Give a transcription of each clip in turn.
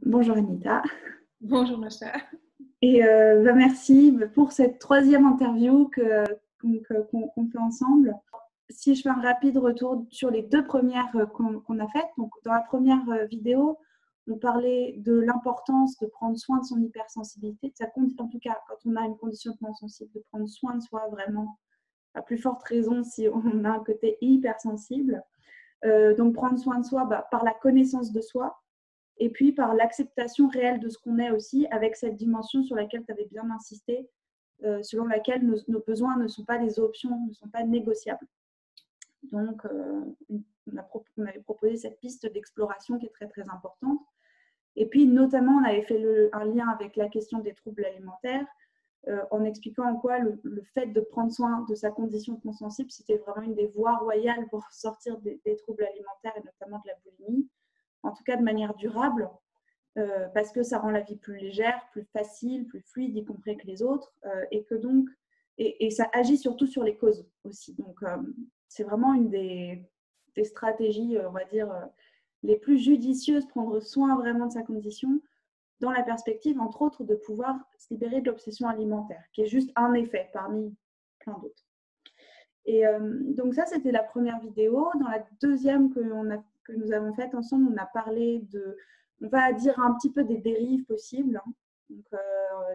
Bonjour Anita. Bonjour Macha. Et merci pour cette troisième interview qu'on fait ensemble. Si je fais un rapide retour sur les deux premières qu'on a faites, donc dans la première vidéo, on parlait de l'importance de prendre soin de son hypersensibilité, en tout cas quand on a une condition hautement sensible, de prendre soin de soi vraiment, à plus forte raison si on a un côté hypersensible. Donc prendre soin de soi par la connaissance de soi, et puis par l'acceptation réelle de ce qu'on est aussi, avec cette dimension sur laquelle tu avais bien insisté, selon laquelle nos besoins ne sont pas des options, ne sont pas négociables. Donc, on avait proposé cette piste d'exploration qui est très, très importante. Et puis, notamment, on avait fait un lien avec la question des troubles alimentaires, en expliquant en quoi le fait de prendre soin de sa condition hautement sensible, c'était vraiment une des voies royales pour sortir des troubles alimentaires et notamment de la boulimie, en tout cas de manière durable, parce que ça rend la vie plus légère, plus facile, plus fluide, y compris avec les autres, et que donc, et ça agit surtout sur les causes aussi. Donc, c'est vraiment une des stratégies, on va dire, les plus judicieuses, prendre soin vraiment de sa condition, dans la perspective, entre autres, de pouvoir se libérer de l'obsession alimentaire, qui est juste un effet parmi plein d'autres. Et donc ça, c'était la première vidéo. Dans la deuxième que nous avons faite ensemble, on a parlé on va dire un petit peu des dérives possibles, hein. Donc,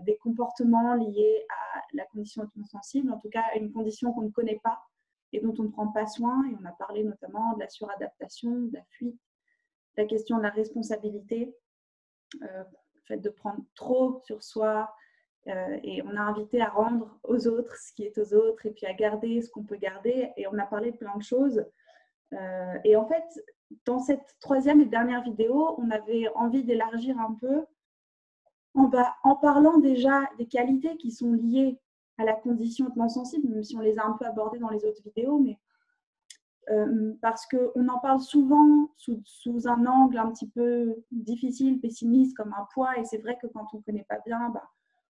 des comportements liés à la condition hautement sensible, en tout cas à une condition qu'on ne connaît pas et dont on ne prend pas soin. Et on a parlé notamment de la suradaptation, de la fuite, de la question de la responsabilité, le fait de prendre trop sur soi, et on a invité à rendre aux autres ce qui est aux autres et puis à garder ce qu'on peut garder. Et on a parlé de plein de choses. Et en fait, dans cette troisième et dernière vidéo, on avait envie d'élargir un peu en parlant déjà des qualités qui sont liées à la condition hautement sensible, même si on les a un peu abordées dans les autres vidéos, mais parce qu'on en parle souvent sous un angle un petit peu difficile, pessimiste, comme un poids. Et c'est vrai que quand on ne connaît pas bien,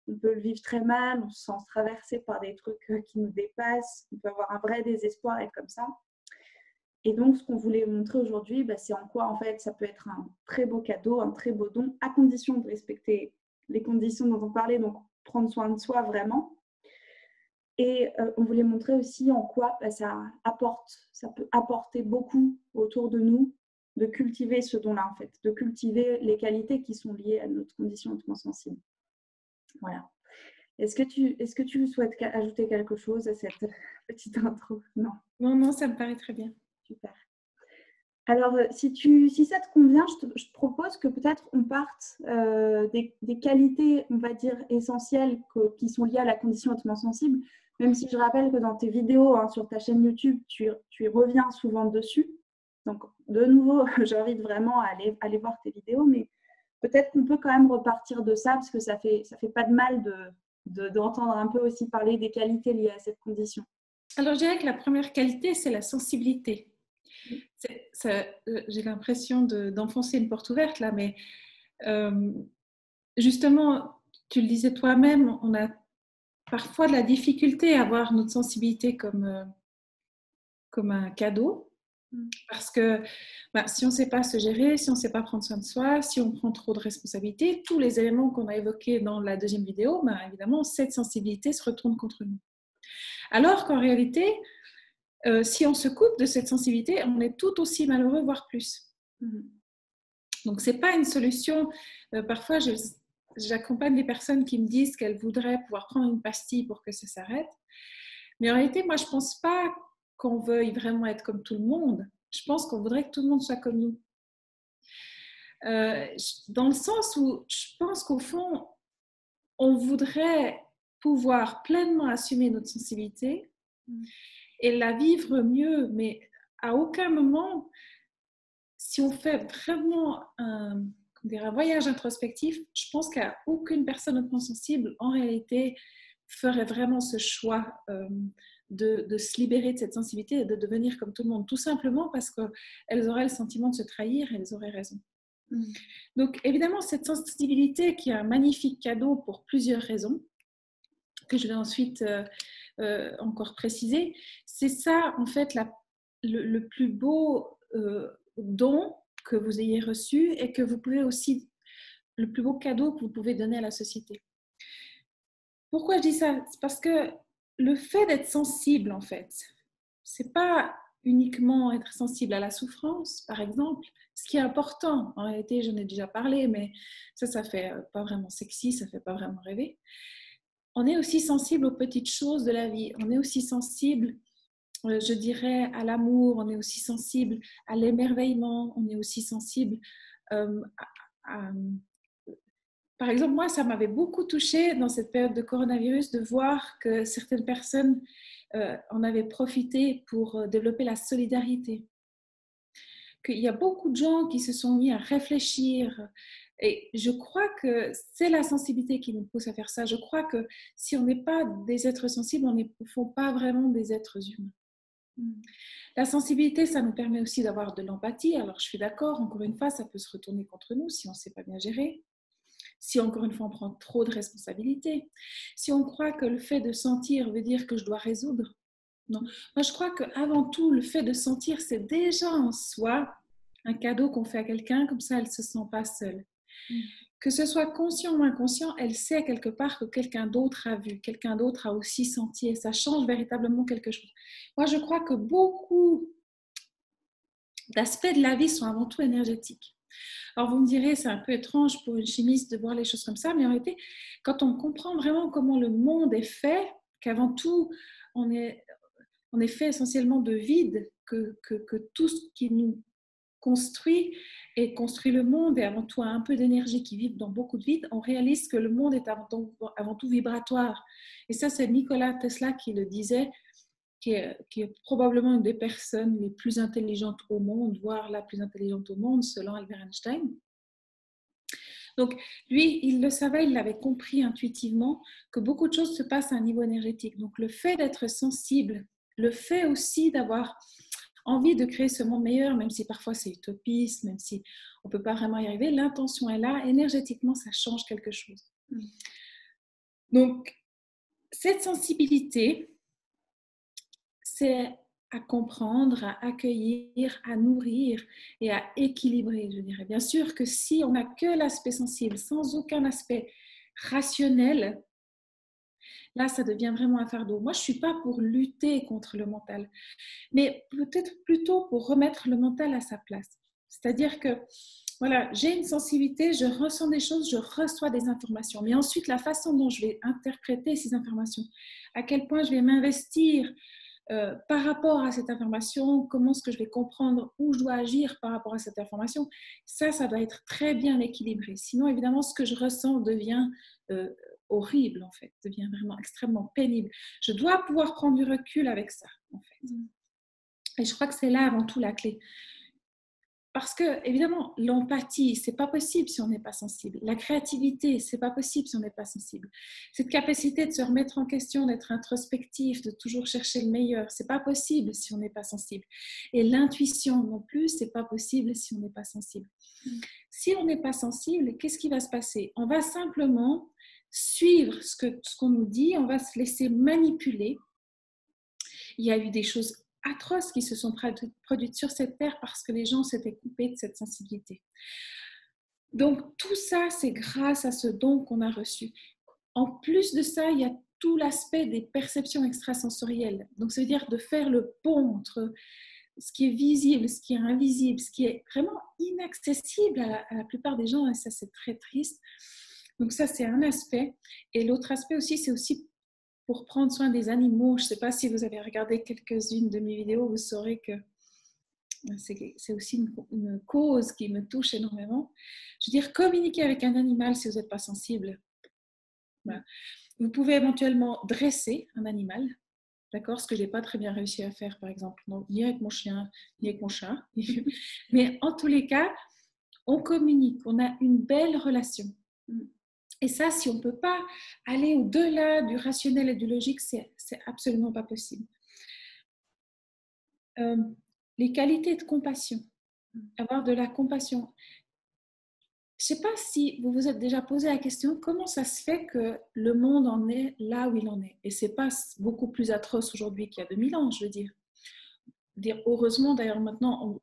on peut le vivre très mal, on se sent traversé par des trucs qui nous dépassent, on peut avoir un vrai désespoir, être comme ça. Et donc, ce qu'on voulait montrer aujourd'hui, c'est en quoi, en fait, ça peut être un très beau cadeau, un très beau don, à condition de respecter les conditions dont on parlait, donc prendre soin de soi vraiment. Et on voulait montrer aussi en quoi ça peut apporter beaucoup autour de nous, de cultiver ce don-là, en fait, de cultiver les qualités qui sont liées à notre condition hautement sensible. Voilà. Est-ce que tu souhaites ajouter quelque chose à cette petite intro? Non. Non, ça me paraît très bien. Super. Alors, si ça te convient, je te propose que peut-être on parte des qualités, on va dire, essentielles qui sont liées à la condition hautement sensible, même si je rappelle que dans tes vidéos, hein, sur ta chaîne YouTube, tu y reviens souvent dessus. Donc, de nouveau, j'invite vraiment à aller voir tes vidéos, mais peut-être qu'on peut quand même repartir de ça, parce que ça fait pas de mal d'entendre un peu aussi parler des qualités liées à cette condition. Alors, je dirais que la première qualité, c'est la sensibilité. J'ai l'impression d'enfoncer une porte ouverte là, mais justement, tu le disais toi-même, on a parfois de la difficulté à voir notre sensibilité comme un cadeau. Parce que si on ne sait pas se gérer, si on ne sait pas prendre soin de soi, si on prend trop de responsabilités, tous les éléments qu'on a évoqués dans la deuxième vidéo, évidemment, cette sensibilité se retourne contre nous. Alors qu'en réalité, si on se coupe de cette sensibilité, on est tout aussi malheureux, voire plus. Donc, ce n'est pas une solution. Parfois, j'accompagne des personnes qui me disent qu'elles voudraient pouvoir prendre une pastille pour que ça s'arrête. Mais en réalité, moi, je ne pense pas qu'on veuille vraiment être comme tout le monde. Je pense qu'on voudrait que tout le monde soit comme nous. Dans le sens où je pense qu'au fond, on voudrait pouvoir pleinement assumer notre sensibilité et la vivre mieux, mais à aucun moment, si on fait vraiment un voyage introspectif, je pense qu'à aucune personne hautement sensible, en réalité, ferait vraiment ce choix de se libérer de cette sensibilité et de devenir comme tout le monde, tout simplement parce qu'elles auraient le sentiment de se trahir et elles auraient raison. Donc, évidemment, cette sensibilité qui est un magnifique cadeau pour plusieurs raisons, que je vais ensuite encore préciser, c'est ça, en fait, le plus beau don que vous ayez reçu et que vous pouvez aussi le plus beau cadeau que vous pouvez donner à la société. Pourquoi je dis ça? C'est parce que le fait d'être sensible, en fait, c'est pas uniquement être sensible à la souffrance, par exemple, ce qui est important. En réalité, j'en ai déjà parlé, mais ça fait pas vraiment sexy, ça fait pas vraiment rêver. On est aussi sensible aux petites choses de la vie. On est aussi sensible, je dirais, à l'amour. On est aussi sensible à l'émerveillement. On est aussi sensible à par exemple, moi, ça m'avait beaucoup touchée dans cette période de coronavirus de voir que certaines personnes en avaient profité pour développer la solidarité. Qu'il y a beaucoup de gens qui se sont mis à réfléchir. Et je crois que c'est la sensibilité qui nous pousse à faire ça. Je crois que si on n'est pas des êtres sensibles, on ne faut pas vraiment des êtres humains. La sensibilité, ça nous permet aussi d'avoir de l'empathie. Alors, je suis d'accord, encore une fois, ça peut se retourner contre nous si on ne sait pas bien gérer. Si encore une fois on prend trop de responsabilités, si on croit que le fait de sentir veut dire que je dois résoudre. Non, moi je crois qu'avant tout le fait de sentir c'est déjà en soi un cadeau qu'on fait à quelqu'un, comme ça elle ne se sent pas seule. Que ce soit conscient ou inconscient, elle sait quelque part que quelqu'un d'autre a vu, quelqu'un d'autre a aussi senti et ça change véritablement quelque chose. Moi je crois que beaucoup d'aspects de la vie sont avant tout énergétiques. Alors vous me direz, c'est un peu étrange pour une chimiste de voir les choses comme ça, mais en réalité, quand on comprend vraiment comment le monde est fait, qu'avant tout, on est fait essentiellement de vide, que tout ce qui nous construit et construit le monde, et avant tout un peu d'énergie qui vibre dans beaucoup de vide, on réalise que le monde est avant tout vibratoire. Et ça, c'est Nikola Tesla qui le disait, qui est probablement une des personnes les plus intelligentes au monde, voire la plus intelligente au monde, selon Albert Einstein. Donc, lui, il le savait, il l'avait compris intuitivement, que beaucoup de choses se passent à un niveau énergétique. Donc, le fait d'être sensible, le fait aussi d'avoir envie de créer ce monde meilleur, même si parfois c'est utopiste, même si on ne peut pas vraiment y arriver, l'intention est là, énergétiquement, ça change quelque chose. Donc, cette sensibilité, c'est à comprendre, à accueillir, à nourrir et à équilibrer, je dirais. Bien sûr que si on n'a que l'aspect sensible, sans aucun aspect rationnel, là, ça devient vraiment un fardeau. Moi, je ne suis pas pour lutter contre le mental, mais peut-être plutôt pour remettre le mental à sa place. C'est-à-dire que, voilà, j'ai une sensibilité, je ressens des choses, je reçois des informations. Mais ensuite, la façon dont je vais interpréter ces informations, à quel point je vais m'investir par rapport à cette information, comment est-ce que je vais comprendre où je dois agir par rapport à cette information, ça doit être très bien équilibré. Sinon, évidemment, ce que je ressens devient horrible, en fait, devient vraiment extrêmement pénible. Je dois pouvoir prendre du recul avec ça, en fait. Et je crois que c'est là avant tout la clé. Parce que, évidemment, l'empathie, c'est pas possible si on n'est pas sensible. La créativité, c'est pas possible si on n'est pas sensible. Cette capacité de se remettre en question, d'être introspectif, de toujours chercher le meilleur, c'est pas possible si on n'est pas sensible. Et l'intuition non plus, c'est pas possible si on n'est pas sensible. Si on n'est pas sensible, qu'est-ce qui va se passer? On va simplement suivre ce qu'on nous dit, on va se laisser manipuler. Il y a eu des choses atroces qui se sont produites sur cette terre parce que les gens s'étaient coupés de cette sensibilité. Donc tout ça, c'est grâce à ce don qu'on a reçu. En plus de ça, il y a tout l'aspect des perceptions extrasensorielles. Donc ça veut dire de faire le pont entre ce qui est visible, ce qui est invisible, ce qui est vraiment inaccessible à la plupart des gens, et ça c'est très triste. Donc ça c'est un aspect. Et l'autre aspect aussi, c'est aussi pour prendre soin des animaux. Je ne sais pas si vous avez regardé quelques-unes de mes vidéos, vous saurez que c'est aussi une cause qui me touche énormément. Je veux dire, communiquer avec un animal si vous n'êtes pas sensible. Voilà. Vous pouvez éventuellement dresser un animal, d'accord, ce que je n'ai pas très bien réussi à faire, par exemple, ni avec mon chien, ni avec mon chat. Mais en tous les cas, on communique, on a une belle relation. Et ça, si on ne peut pas aller au-delà du rationnel et du logique, c'est absolument pas possible. Les qualités de compassion, avoir de la compassion. Je ne sais pas si vous vous êtes déjà posé la question, comment ça se fait que le monde en est là où il en est? Et ce n'est pas beaucoup plus atroce aujourd'hui qu'il y a 2000 ans, je veux dire. Heureusement, d'ailleurs, maintenant,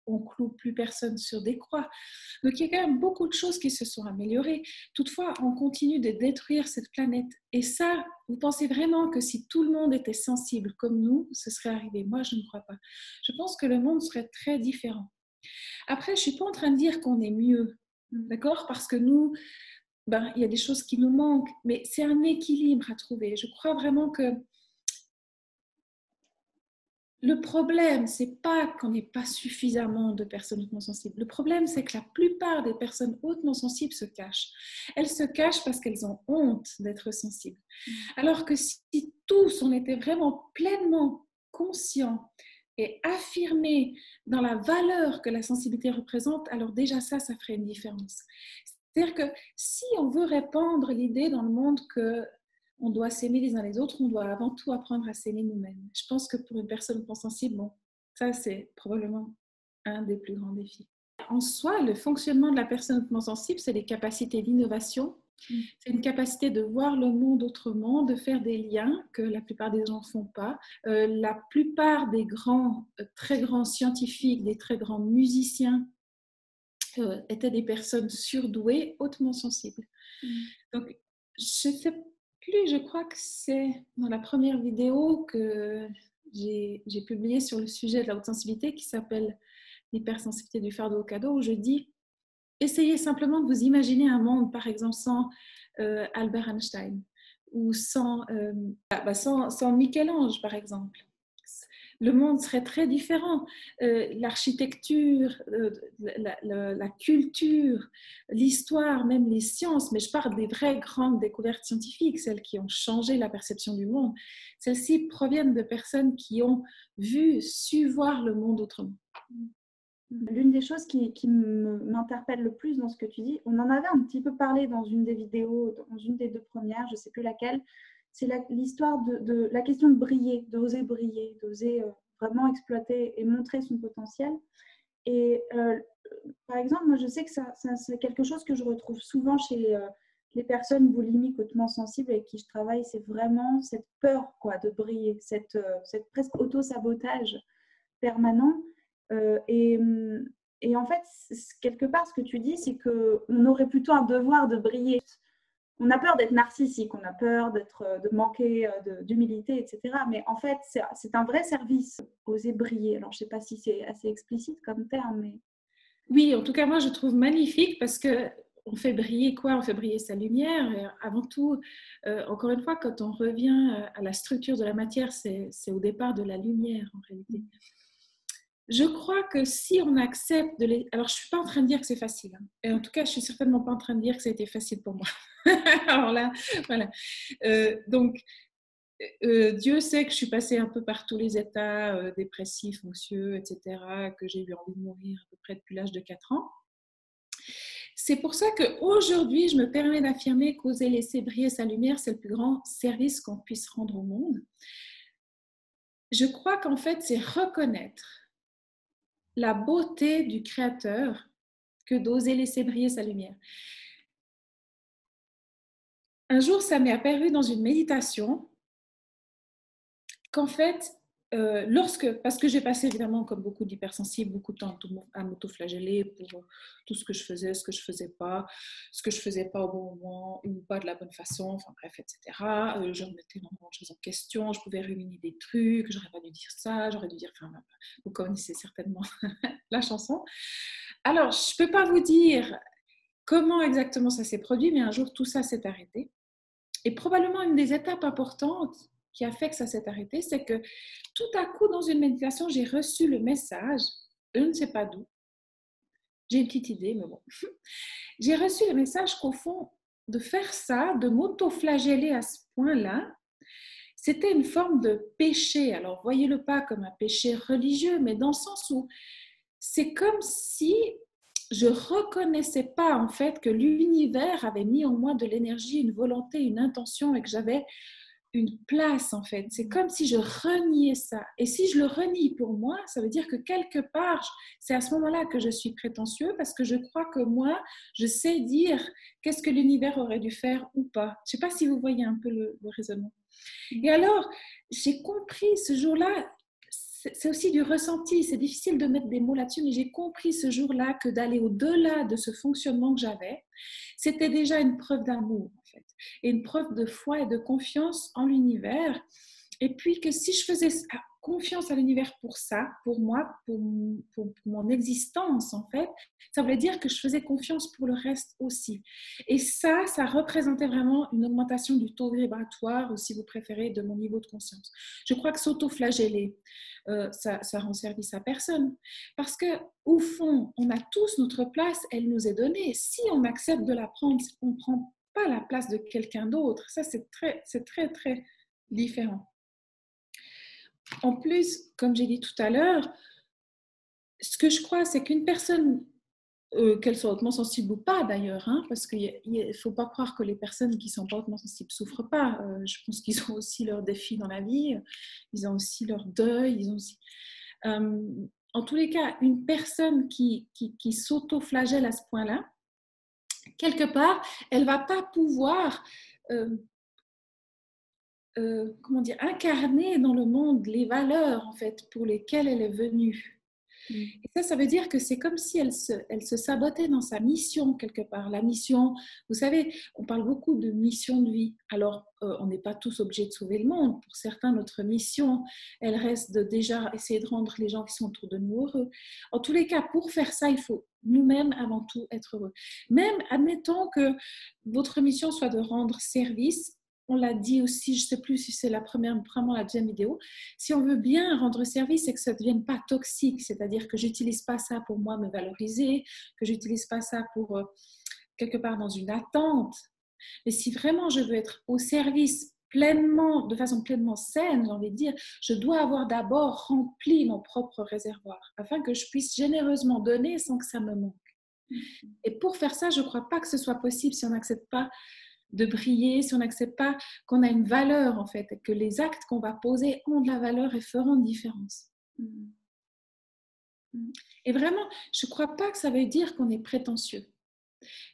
on cloue plus personne sur des croix. Donc, il y a quand même beaucoup de choses qui se sont améliorées. Toutefois, on continue de détruire cette planète. Et ça, vous pensez vraiment que si tout le monde était sensible comme nous, ce serait arrivé? Moi, je ne crois pas. Je pense que le monde serait très différent. Après, je ne suis pas en train de dire qu'on est mieux, d'accord? Parce que nous, il y a des choses qui nous manquent, mais c'est un équilibre à trouver. Je crois vraiment que le problème, ce n'est pas qu'on n'ait pas suffisamment de personnes hautement sensibles. Le problème, c'est que la plupart des personnes hautement sensibles se cachent. Elles se cachent parce qu'elles ont honte d'être sensibles. Alors que si tous, on était vraiment pleinement conscients et affirmés dans la valeur que la sensibilité représente, alors déjà ça ferait une différence. C'est-à-dire que si on veut répandre l'idée dans le monde que on doit s'aimer les uns les autres, on doit avant tout apprendre à s'aimer nous-mêmes. Je pense que pour une personne hautement sensible, ça c'est probablement un des plus grands défis. En soi, le fonctionnement de la personne hautement sensible, c'est les capacités d'innovation. C'est une capacité de voir le monde autrement, de faire des liens que la plupart des gens ne font pas. La plupart des très grands scientifiques, des très grands musiciens étaient des personnes surdouées, hautement sensibles. Donc, je sais plus, je crois que c'est dans la première vidéo que j'ai publiée sur le sujet de la haute sensibilité qui s'appelle l'hypersensibilité du fardeau au cadeau, où je dis essayez simplement de vous imaginer un monde, par exemple, sans Albert Einstein ou sans Michel-Ange, par exemple. Le monde serait très différent. L'architecture, la culture, l'histoire, même les sciences, mais je parle des vraies grandes découvertes scientifiques, celles qui ont changé la perception du monde. Celles-ci proviennent de personnes qui ont su voir le monde autrement. L'une des choses qui m'interpelle le plus dans ce que tu dis, on en avait un petit peu parlé dans une des vidéos, dans une des 2 premières, je ne sais plus laquelle, c'est l'histoire de la question de briller, d'oser vraiment exploiter et montrer son potentiel. Et par exemple, moi je sais que c'est quelque chose que je retrouve souvent chez les personnes boulimiques hautement sensibles avec qui je travaille, c'est vraiment cette peur de briller, cette presque auto-sabotage permanent. Et en fait, quelque part, ce que tu dis, c'est qu'on aurait plutôt un devoir de briller. On a peur d'être narcissique, on a peur de manquer d'humilité, etc. Mais en fait, c'est un vrai service, oser briller. Alors, je ne sais pas si c'est assez explicite comme terme, mais... Oui, en tout cas, moi, je trouve magnifique parce que on fait briller quoi? On fait briller sa lumière. Et avant tout, encore une fois, quand on revient à la structure de la matière, c'est au départ de la lumière, en réalité. Je crois que si on accepte de les... Alors, je ne suis pas en train de dire que c'est facile. Hein. Et en tout cas, je ne suis certainement pas en train de dire que ça a été facile pour moi. Alors là, voilà. Donc, Dieu sait que je suis passée un peu par tous les états dépressifs, anxieux, etc., que j'ai eu envie de mourir à peu près depuis l'âge de 4 ans. C'est pour ça qu'aujourd'hui, je me permets d'affirmer qu'oser laisser briller sa lumière, c'est le plus grand service qu'on puisse rendre au monde. Je crois qu'en fait, c'est reconnaître la beauté du Créateur que d'oser laisser briller sa lumière. Un jour, ça m'est apparu dans une méditation qu'en fait, parce que j'ai passé évidemment, comme beaucoup d'hypersensibles, beaucoup de temps à m'auto-flageller pour tout ce que je faisais, ce que je faisais pas au bon moment ou pas de la bonne façon, enfin bref, etc. Je remettais énormément de choses en question, je pouvais ruminer des trucs, j'aurais pas dû dire ça, j'aurais dû dire, enfin, vous connaissez certainement la chanson. Alors, je peux pas vous dire comment exactement ça s'est produit, mais un jour, tout ça s'est arrêté. Et probablement une des étapes importantes qui a fait que ça s'est arrêté, c'est que tout à coup, dans une méditation, j'ai reçu le message, je ne sais pas d'où, j'ai une petite idée, mais bon, j'ai reçu le message qu'au fond, de faire ça, de m'auto-flageller à ce point-là, c'était une forme de péché. Alors, voyez-le pas comme un péché religieux, mais dans le sens où c'est comme si je reconnaissais pas en fait que l'univers avait mis en moi de l'énergie, une volonté, une intention et que j'avais une place en fait. C'est comme si je reniais ça. Et si je le renie pour moi, ça veut dire que quelque part, c'est à ce moment-là que je suis prétentieux parce que je crois que moi, je sais dire qu'est-ce que l'univers aurait dû faire ou pas. Je sais pas si vous voyez un peu le raisonnement. Et alors, j'ai compris ce jour-là, c'est aussi du ressenti. C'est difficile de mettre des mots là-dessus, mais j'ai compris ce jour-là que d'aller au-delà de ce fonctionnement que j'avais, c'était déjà une preuve d'amour, en fait, et une preuve de foi et de confiance en l'univers. Et puis que si je faisais confiance à l'univers pour ça, pour moi, pour mon existence, en fait, ça voulait dire que je faisais confiance pour le reste aussi. Et ça représentait vraiment une augmentation du taux vibratoire, ou si vous préférez, de mon niveau de conscience. Je crois que s'auto-flageller, ça rend service à personne. Parce que, au fond, on a tous notre place, elle nous est donnée. Si on accepte de la prendre, on ne prend pas la place de quelqu'un d'autre. Ça, c'est très, très différent. En plus, comme j'ai dit tout à l'heure, ce que je crois, c'est qu'une personne, qu'elle soit hautement sensible ou pas d'ailleurs, hein, parce qu'il ne faut pas croire que les personnes qui ne sont pas hautement sensibles ne souffrent pas. Je pense qu'ils ont aussi leurs défis dans la vie, ils ont aussi leur deuil, ils ont aussi... en tous les cas, une personne qui s'auto-flagelle à ce point-là, quelque part, elle ne va pas pouvoir... incarner dans le monde les valeurs en fait pour lesquelles elle est venue. Et ça veut dire que c'est comme si elle se sabotait dans sa mission quelque part. La mission, vous savez, on parle beaucoup de mission de vie. Alors, on n'est pas tous obligés de sauver le monde. Pour certains, notre mission, elle reste de déjà essayer de rendre les gens qui sont autour de nous heureux. En tous les cas, pour faire ça, il faut nous-mêmes avant tout être heureux. Même admettons que votre mission soit de rendre service. On l'a dit aussi, je ne sais plus si c'est la première, vraiment la deuxième vidéo, si on veut bien rendre service et que ça ne devienne pas toxique, c'est-à-dire que je n'utilise pas ça pour moi me valoriser, que je n'utilise pas ça pour quelque part dans une attente, mais si vraiment je veux être au service pleinement, de façon pleinement saine, j'ai envie de dire, je dois avoir d'abord rempli mon propre réservoir afin que je puisse généreusement donner sans que ça me manque. Et pour faire ça, je ne crois pas que ce soit possible si on n'accepte pas de briller, si on n'accepte pas qu'on a une valeur en fait, et que les actes qu'on va poser ont de la valeur et feront une différence. Et vraiment, je ne crois pas que ça veut dire qu'on est prétentieux.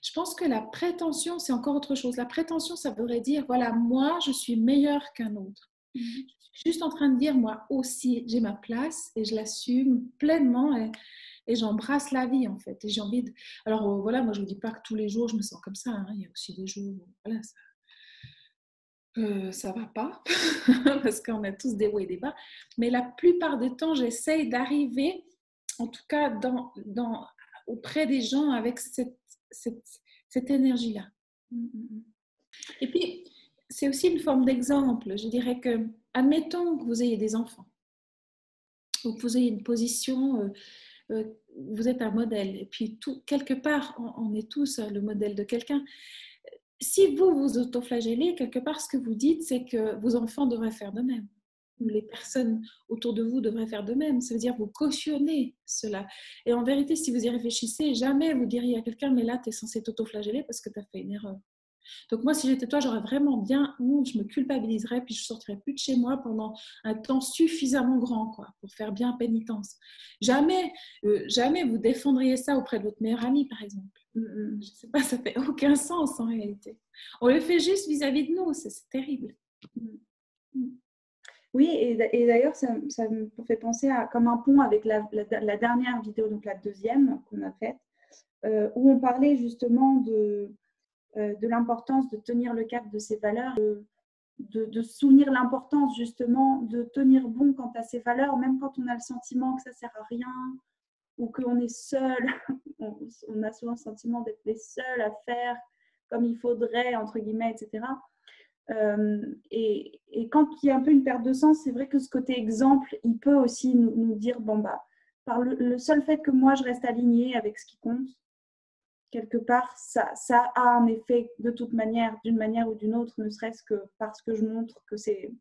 Je pense que la prétention, c'est encore autre chose. La prétention, ça voudrait dire, voilà, moi, je suis meilleur qu'un autre. Je suis juste en train de dire, moi aussi, j'ai ma place et je l'assume pleinement et j'embrasse la vie, en fait. Et j'ai envie de... Alors, voilà, moi, je ne vous dis pas que tous les jours, je me sens comme ça. Hein. Il y a aussi des jours où, voilà, ça va pas, parce qu'on a tous des hauts et des bas. Mais la plupart du temps, j'essaye d'arriver, en tout cas, auprès des gens avec cette énergie-là. Et puis, c'est aussi une forme d'exemple. Je dirais que, admettons que vous ayez des enfants, ou que vous ayez une position, vous êtes un modèle, et puis quelque part, on est tous le modèle de quelqu'un. Si vous vous autoflagellez, quelque part, ce que vous dites, c'est que vos enfants devraient faire de même. Les personnes autour de vous devraient faire de même. Ça veut dire vous cautionnez cela. Et en vérité, si vous y réfléchissez, jamais vous diriez à quelqu'un, mais là, tu es censé t'autoflageller parce que tu as fait une erreur. Donc moi, si j'étais toi, j'aurais vraiment bien honte, je me culpabiliserais, puis je ne sortirais plus de chez moi pendant un temps suffisamment grand, quoi, pour faire bien pénitence. Jamais vous défendriez ça auprès de votre meilleur ami, par exemple. Je ne sais pas, ça fait aucun sens en réalité. On le fait juste vis-à-vis de nous, c'est terrible. Oui, et d'ailleurs, ça me fait penser à comme un pont avec la dernière vidéo, donc la deuxième qu'on a faite, où on parlait justement de l'importance de tenir le cap de ses valeurs, de souvenir l'importance justement de tenir bon quant à ses valeurs, même quand on a le sentiment que ça ne sert à rien ou qu'on est seul. On a souvent le sentiment d'être les seuls à faire comme il faudrait, entre guillemets, etc. Et quand il y a un peu une perte de sens, c'est vrai que ce côté exemple, il peut aussi nous dire, bon, bah, par le seul fait que moi, je reste alignée avec ce qui compte, quelque part, ça a un effet de toute manière, d'une manière ou d'une autre, ne serait-ce que parce que je montre que c'est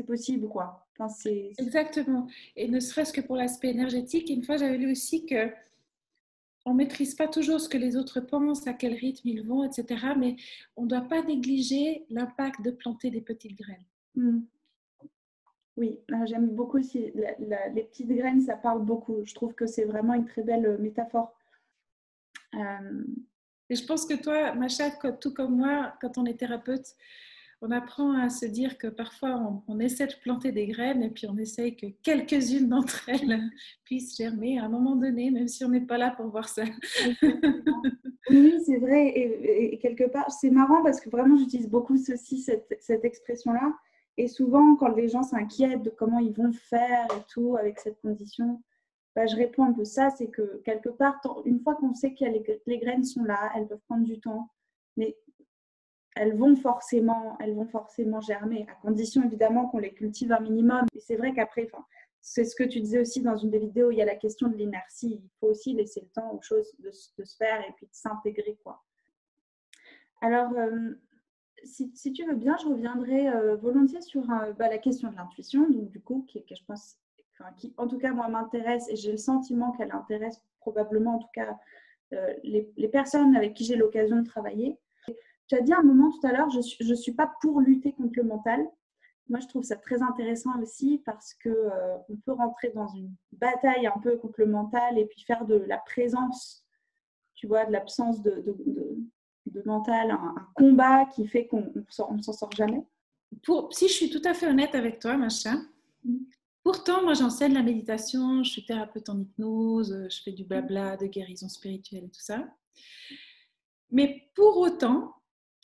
possible, quoi. Enfin, Exactement. Et ne serait-ce que pour l'aspect énergétique. Une fois, j'avais lu aussi que on ne maîtrise pas toujours ce que les autres pensent, à quel rythme ils vont, etc. Mais on ne doit pas négliger l'impact de planter des petites graines. Oui, j'aime beaucoup aussi. Les petites graines, ça parle beaucoup. Je trouve que c'est vraiment une très belle métaphore. Et je pense que toi, Macha, tout comme moi, quand on est thérapeute, on apprend à se dire que parfois on essaie de planter des graines et puis on essaye que quelques-unes d'entre elles puissent germer à un moment donné, même si on n'est pas là pour voir ça. Oui, c'est vrai. Et quelque part, c'est marrant parce que vraiment, j'utilise beaucoup cette expression-là. Et souvent, quand les gens s'inquiètent de comment ils vont faire et tout avec cette condition, bah, je réponds un peu ça, c'est que quelque part, une fois qu'on sait que les graines sont là, elles peuvent prendre du temps, mais elles vont forcément germer, à condition évidemment qu'on les cultive un minimum. Et c'est vrai qu'après, c'est ce que tu disais aussi dans une des vidéos, il y a la question de l'inertie. Il faut aussi laisser le temps aux choses de se faire et puis de s'intégrer, quoi. Alors, si tu veux bien, je reviendrai volontiers sur la question de l'intuition, donc du coup, qui je pense, qui en tout cas moi m'intéresse et j'ai le sentiment qu'elle intéresse probablement en tout cas les personnes avec qui j'ai l'occasion de travailler. Tu as dit un moment tout à l'heure, je ne suis pas pour lutter contre le mental. Moi, je trouve ça très intéressant aussi parce qu'on peut rentrer dans une bataille un peu contre le mental et puis faire de la présence, tu vois, de l'absence de mental, un combat qui fait qu'on ne s'en sort jamais. Si je suis tout à fait honnête avec toi, Macha, pourtant, moi, j'enseigne la méditation, je suis thérapeute en hypnose, je fais du blabla, de guérison spirituelle et tout ça. Mais pour autant,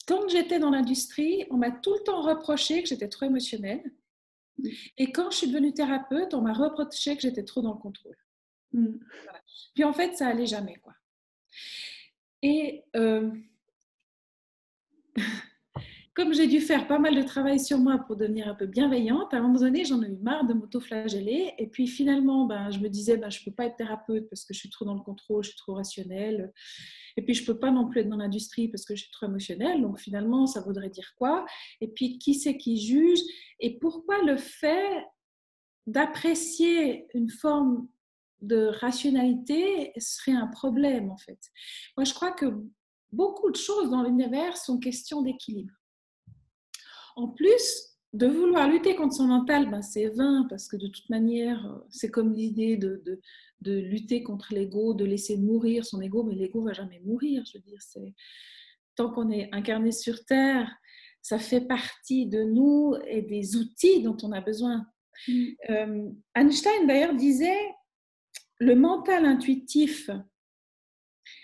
quand j'étais dans l'industrie, on m'a tout le temps reproché que j'étais trop émotionnelle. Et quand je suis devenue thérapeute, on m'a reproché que j'étais trop dans le contrôle. Voilà. Puis en fait, ça allait jamais, quoi. Et comme j'ai dû faire pas mal de travail sur moi pour devenir un peu bienveillante, à un moment donné, j'en ai eu marre de m'auto-flageller. Et puis finalement, je me disais, je ne peux pas être thérapeute parce que je suis trop dans le contrôle, je suis trop rationnelle. Et puis, je ne peux pas non plus être dans l'industrie parce que je suis trop émotionnelle. Donc finalement, ça voudrait dire quoi? Et puis, qui c'est qui juge? Et pourquoi le fait d'apprécier une forme de rationalité serait un problème, en fait? Moi, je crois que beaucoup de choses dans l'univers sont question d'équilibre. En plus, de vouloir lutter contre son mental, c'est vain parce que de toute manière, c'est comme l'idée de lutter contre l'ego, de laisser mourir son ego, mais l'ego ne va jamais mourir. Je veux dire, tant qu'on est incarné sur Terre, ça fait partie de nous et des outils dont on a besoin. Einstein, d'ailleurs, disait « Le mental intuitif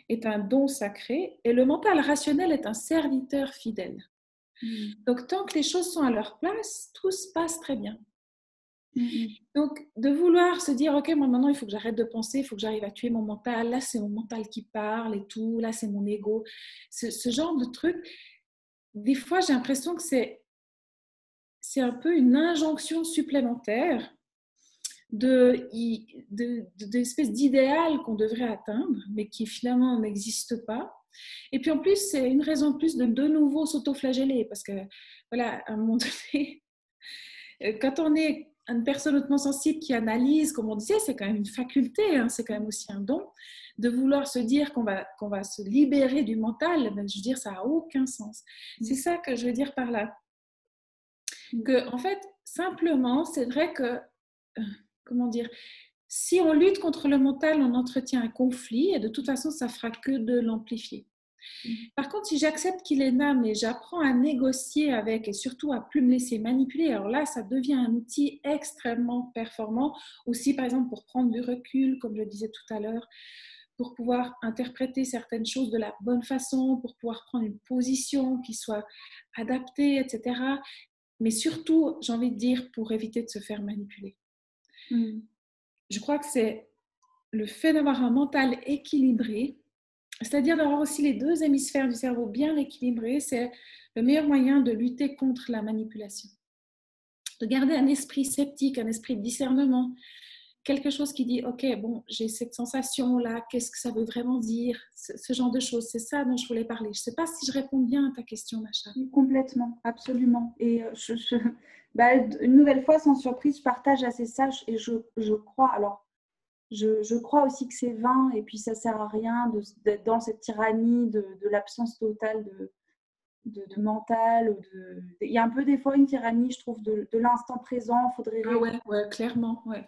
est un don sacré et le mental rationnel est un serviteur fidèle. » Donc, tant que les choses sont à leur place, tout se passe très bien. Donc, de vouloir se dire, OK, moi maintenant, il faut que j'arrête de penser, il faut que j'arrive à tuer mon mental. Là, c'est mon mental qui parle et tout. Là, c'est mon ego. Ce genre de truc, des fois, j'ai l'impression que c'est un peu une injonction supplémentaire d'espèce d'idéal qu'on devrait atteindre, mais qui finalement n'existe pas. Et puis en plus, c'est une raison de plus de nouveau s'auto-flageller, parce que voilà, à un moment donné, quand on est une personne hautement sensible qui analyse, comme on disait, c'est quand même une faculté, hein, c'est quand même aussi un don, de vouloir se dire qu'on va se libérer du mental, je veux dire, ça n'a aucun sens. C'est ça que je veux dire par là. Que, en fait, simplement, c'est vrai que comment dire, si on lutte contre le mental, on entretient un conflit et de toute façon, ça ne fera que de l'amplifier. Par contre, si j'accepte qu'il est là, mais j'apprends à négocier avec et surtout à plus me laisser manipuler, alors là, ça devient un outil extrêmement performant. Aussi, par exemple, pour prendre du recul, comme je disais tout à l'heure, pour pouvoir interpréter certaines choses de la bonne façon, pour pouvoir prendre une position qui soit adaptée, etc. Mais surtout, j'ai envie de dire, pour éviter de se faire manipuler. Je crois que c'est le fait d'avoir un mental équilibré, c'est-à-dire d'avoir aussi les deux hémisphères du cerveau bien équilibrés, c'est le meilleur moyen de lutter contre la manipulation. De garder un esprit sceptique, un esprit de discernement, quelque chose qui dit « Ok, bon, j'ai cette sensation-là, qu'est-ce que ça veut vraiment dire ?» Ce genre de choses, c'est ça dont je voulais parler. Je ne sais pas si je réponds bien à ta question, Macha. Complètement, absolument. Et une nouvelle fois, sans surprise, je partage assez ça et je crois, alors, je crois aussi que c'est vain et puis ça ne sert à rien d'être dans cette tyrannie de l'absence totale de mental. Il y a un peu des fois une tyrannie, je trouve, de l'instant présent. Faudrait ouais, clairement. Ouais.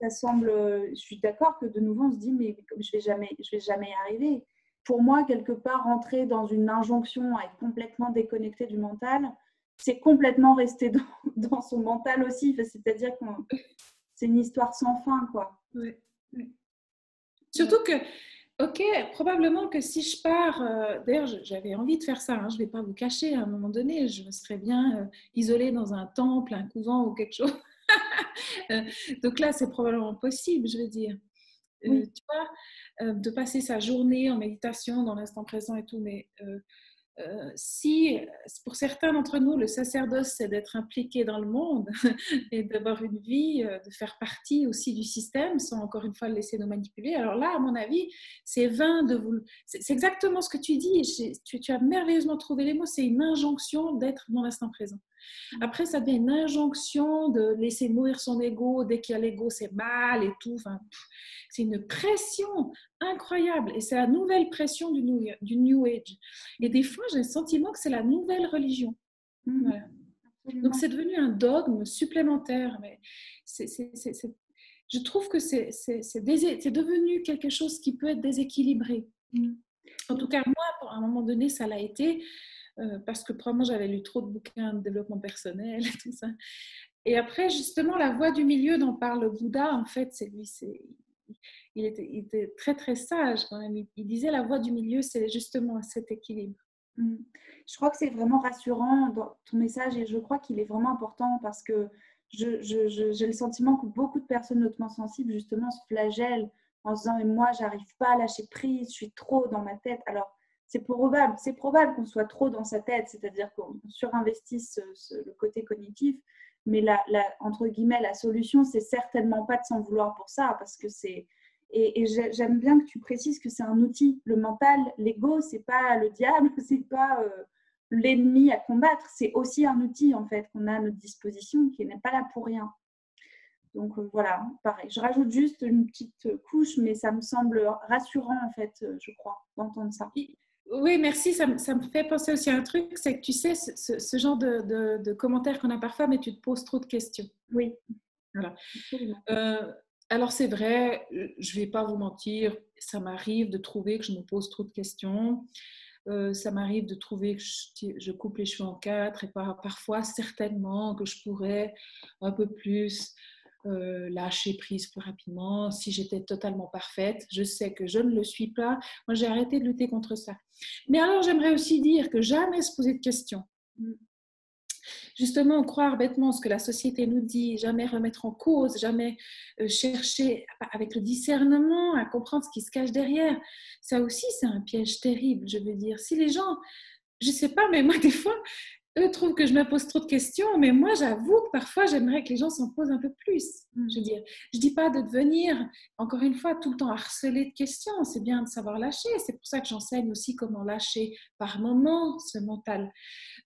Ça semble, je suis d'accord que de nouveau, on se dit, mais je vais jamais y arriver. Pour moi, quelque part, rentrer dans une injonction à être complètement déconnecté du mental, c'est complètement resté dans son mental aussi. C'est-à-dire que c'est une histoire sans fin, quoi. Oui. Surtout que, ok, probablement que si je pars, d'ailleurs j'avais envie de faire ça, hein, je ne vais pas vous cacher, à un moment donné, je me serais bien isolée dans un temple, un couvent ou quelque chose. Donc là, c'est probablement possible, je veux dire. Oui. Tu vois, de passer sa journée en méditation dans l'instant présent et tout, mais si pour certains d'entre nous, le sacerdoce, c'est d'être impliqué dans le monde et d'avoir une vie, de faire partie aussi du système sans encore une fois le laisser nous manipuler, alors là, à mon avis, c'est vain de vous... C'est exactement ce que tu dis, tu as merveilleusement trouvé les mots, c'est une injonction d'être dans l'instant présent. Après, ça devient une injonction de laisser mourir son ego, dès qu'il y a l'ego, c'est mal et tout, enfin... C'est une pression incroyable et c'est la nouvelle pression du New Age. Et des fois, j'ai le sentiment que c'est la nouvelle religion. Voilà. Donc, c'est devenu un dogme supplémentaire. Mais je trouve que c'est devenu quelque chose qui peut être déséquilibré. En tout cas, moi, à un moment donné, ça l'a été parce que probablement j'avais lu trop de bouquins de développement personnel et tout ça. Et après, justement, la voie du milieu dont parle le Bouddha, en fait, il était très, très sage quand même. Il disait la voie du milieu, c'est justement cet équilibre. Je crois que c'est vraiment rassurant dans ton message et je crois qu'il est vraiment important parce que j'ai le sentiment que beaucoup de personnes hautement sensibles, justement, se flagellent en se disant « mais moi, j'arrive pas à lâcher prise, je suis trop dans ma tête ». Alors, c'est probable qu'on soit trop dans sa tête, c'est-à-dire qu'on surinvestisse le côté cognitif, mais entre guillemets, la solution, c'est certainement pas de s'en vouloir pour ça parce que c'est... Et j'aime bien que tu précises que c'est un outil. Le mental, l'ego, c'est pas le diable, c'est pas l'ennemi à combattre. C'est aussi un outil en fait qu'on a à notre disposition, qui n'est pas là pour rien. Donc voilà, pareil. Je rajoute juste une petite couche, mais ça me semble rassurant en fait, je crois, d'entendre ça. Oui, merci. Ça me fait penser aussi à un truc, c'est que tu sais, ce genre de commentaires qu'on a parfois, mais tu te poses trop de questions. Oui. Voilà. Alors c'est vrai, je ne vais pas vous mentir, ça m'arrive de trouver que je me pose trop de questions. Ça m'arrive de trouver que je coupe les cheveux en quatre et parfois certainement que je pourrais un peu plus lâcher prise plus rapidement si j'étais totalement parfaite. Je sais que je ne le suis pas. Moi, j'ai arrêté de lutter contre ça. Mais alors, j'aimerais aussi dire que jamais se poser de questions. Justement, croire bêtement ce que la société nous dit, jamais remettre en cause, jamais chercher avec le discernement à comprendre ce qui se cache derrière. Ça aussi, c'est un piège terrible, je veux dire. Si les gens, je ne sais pas, mais moi, des fois, eux trouvent que je me pose trop de questions, mais moi, j'avoue que parfois, j'aimerais que les gens s'en posent un peu plus. Je veux dire, je ne dis pas de devenir, encore une fois, tout le temps harcelé de questions. C'est bien de savoir lâcher. C'est pour ça que j'enseigne aussi comment lâcher par moment ce mental,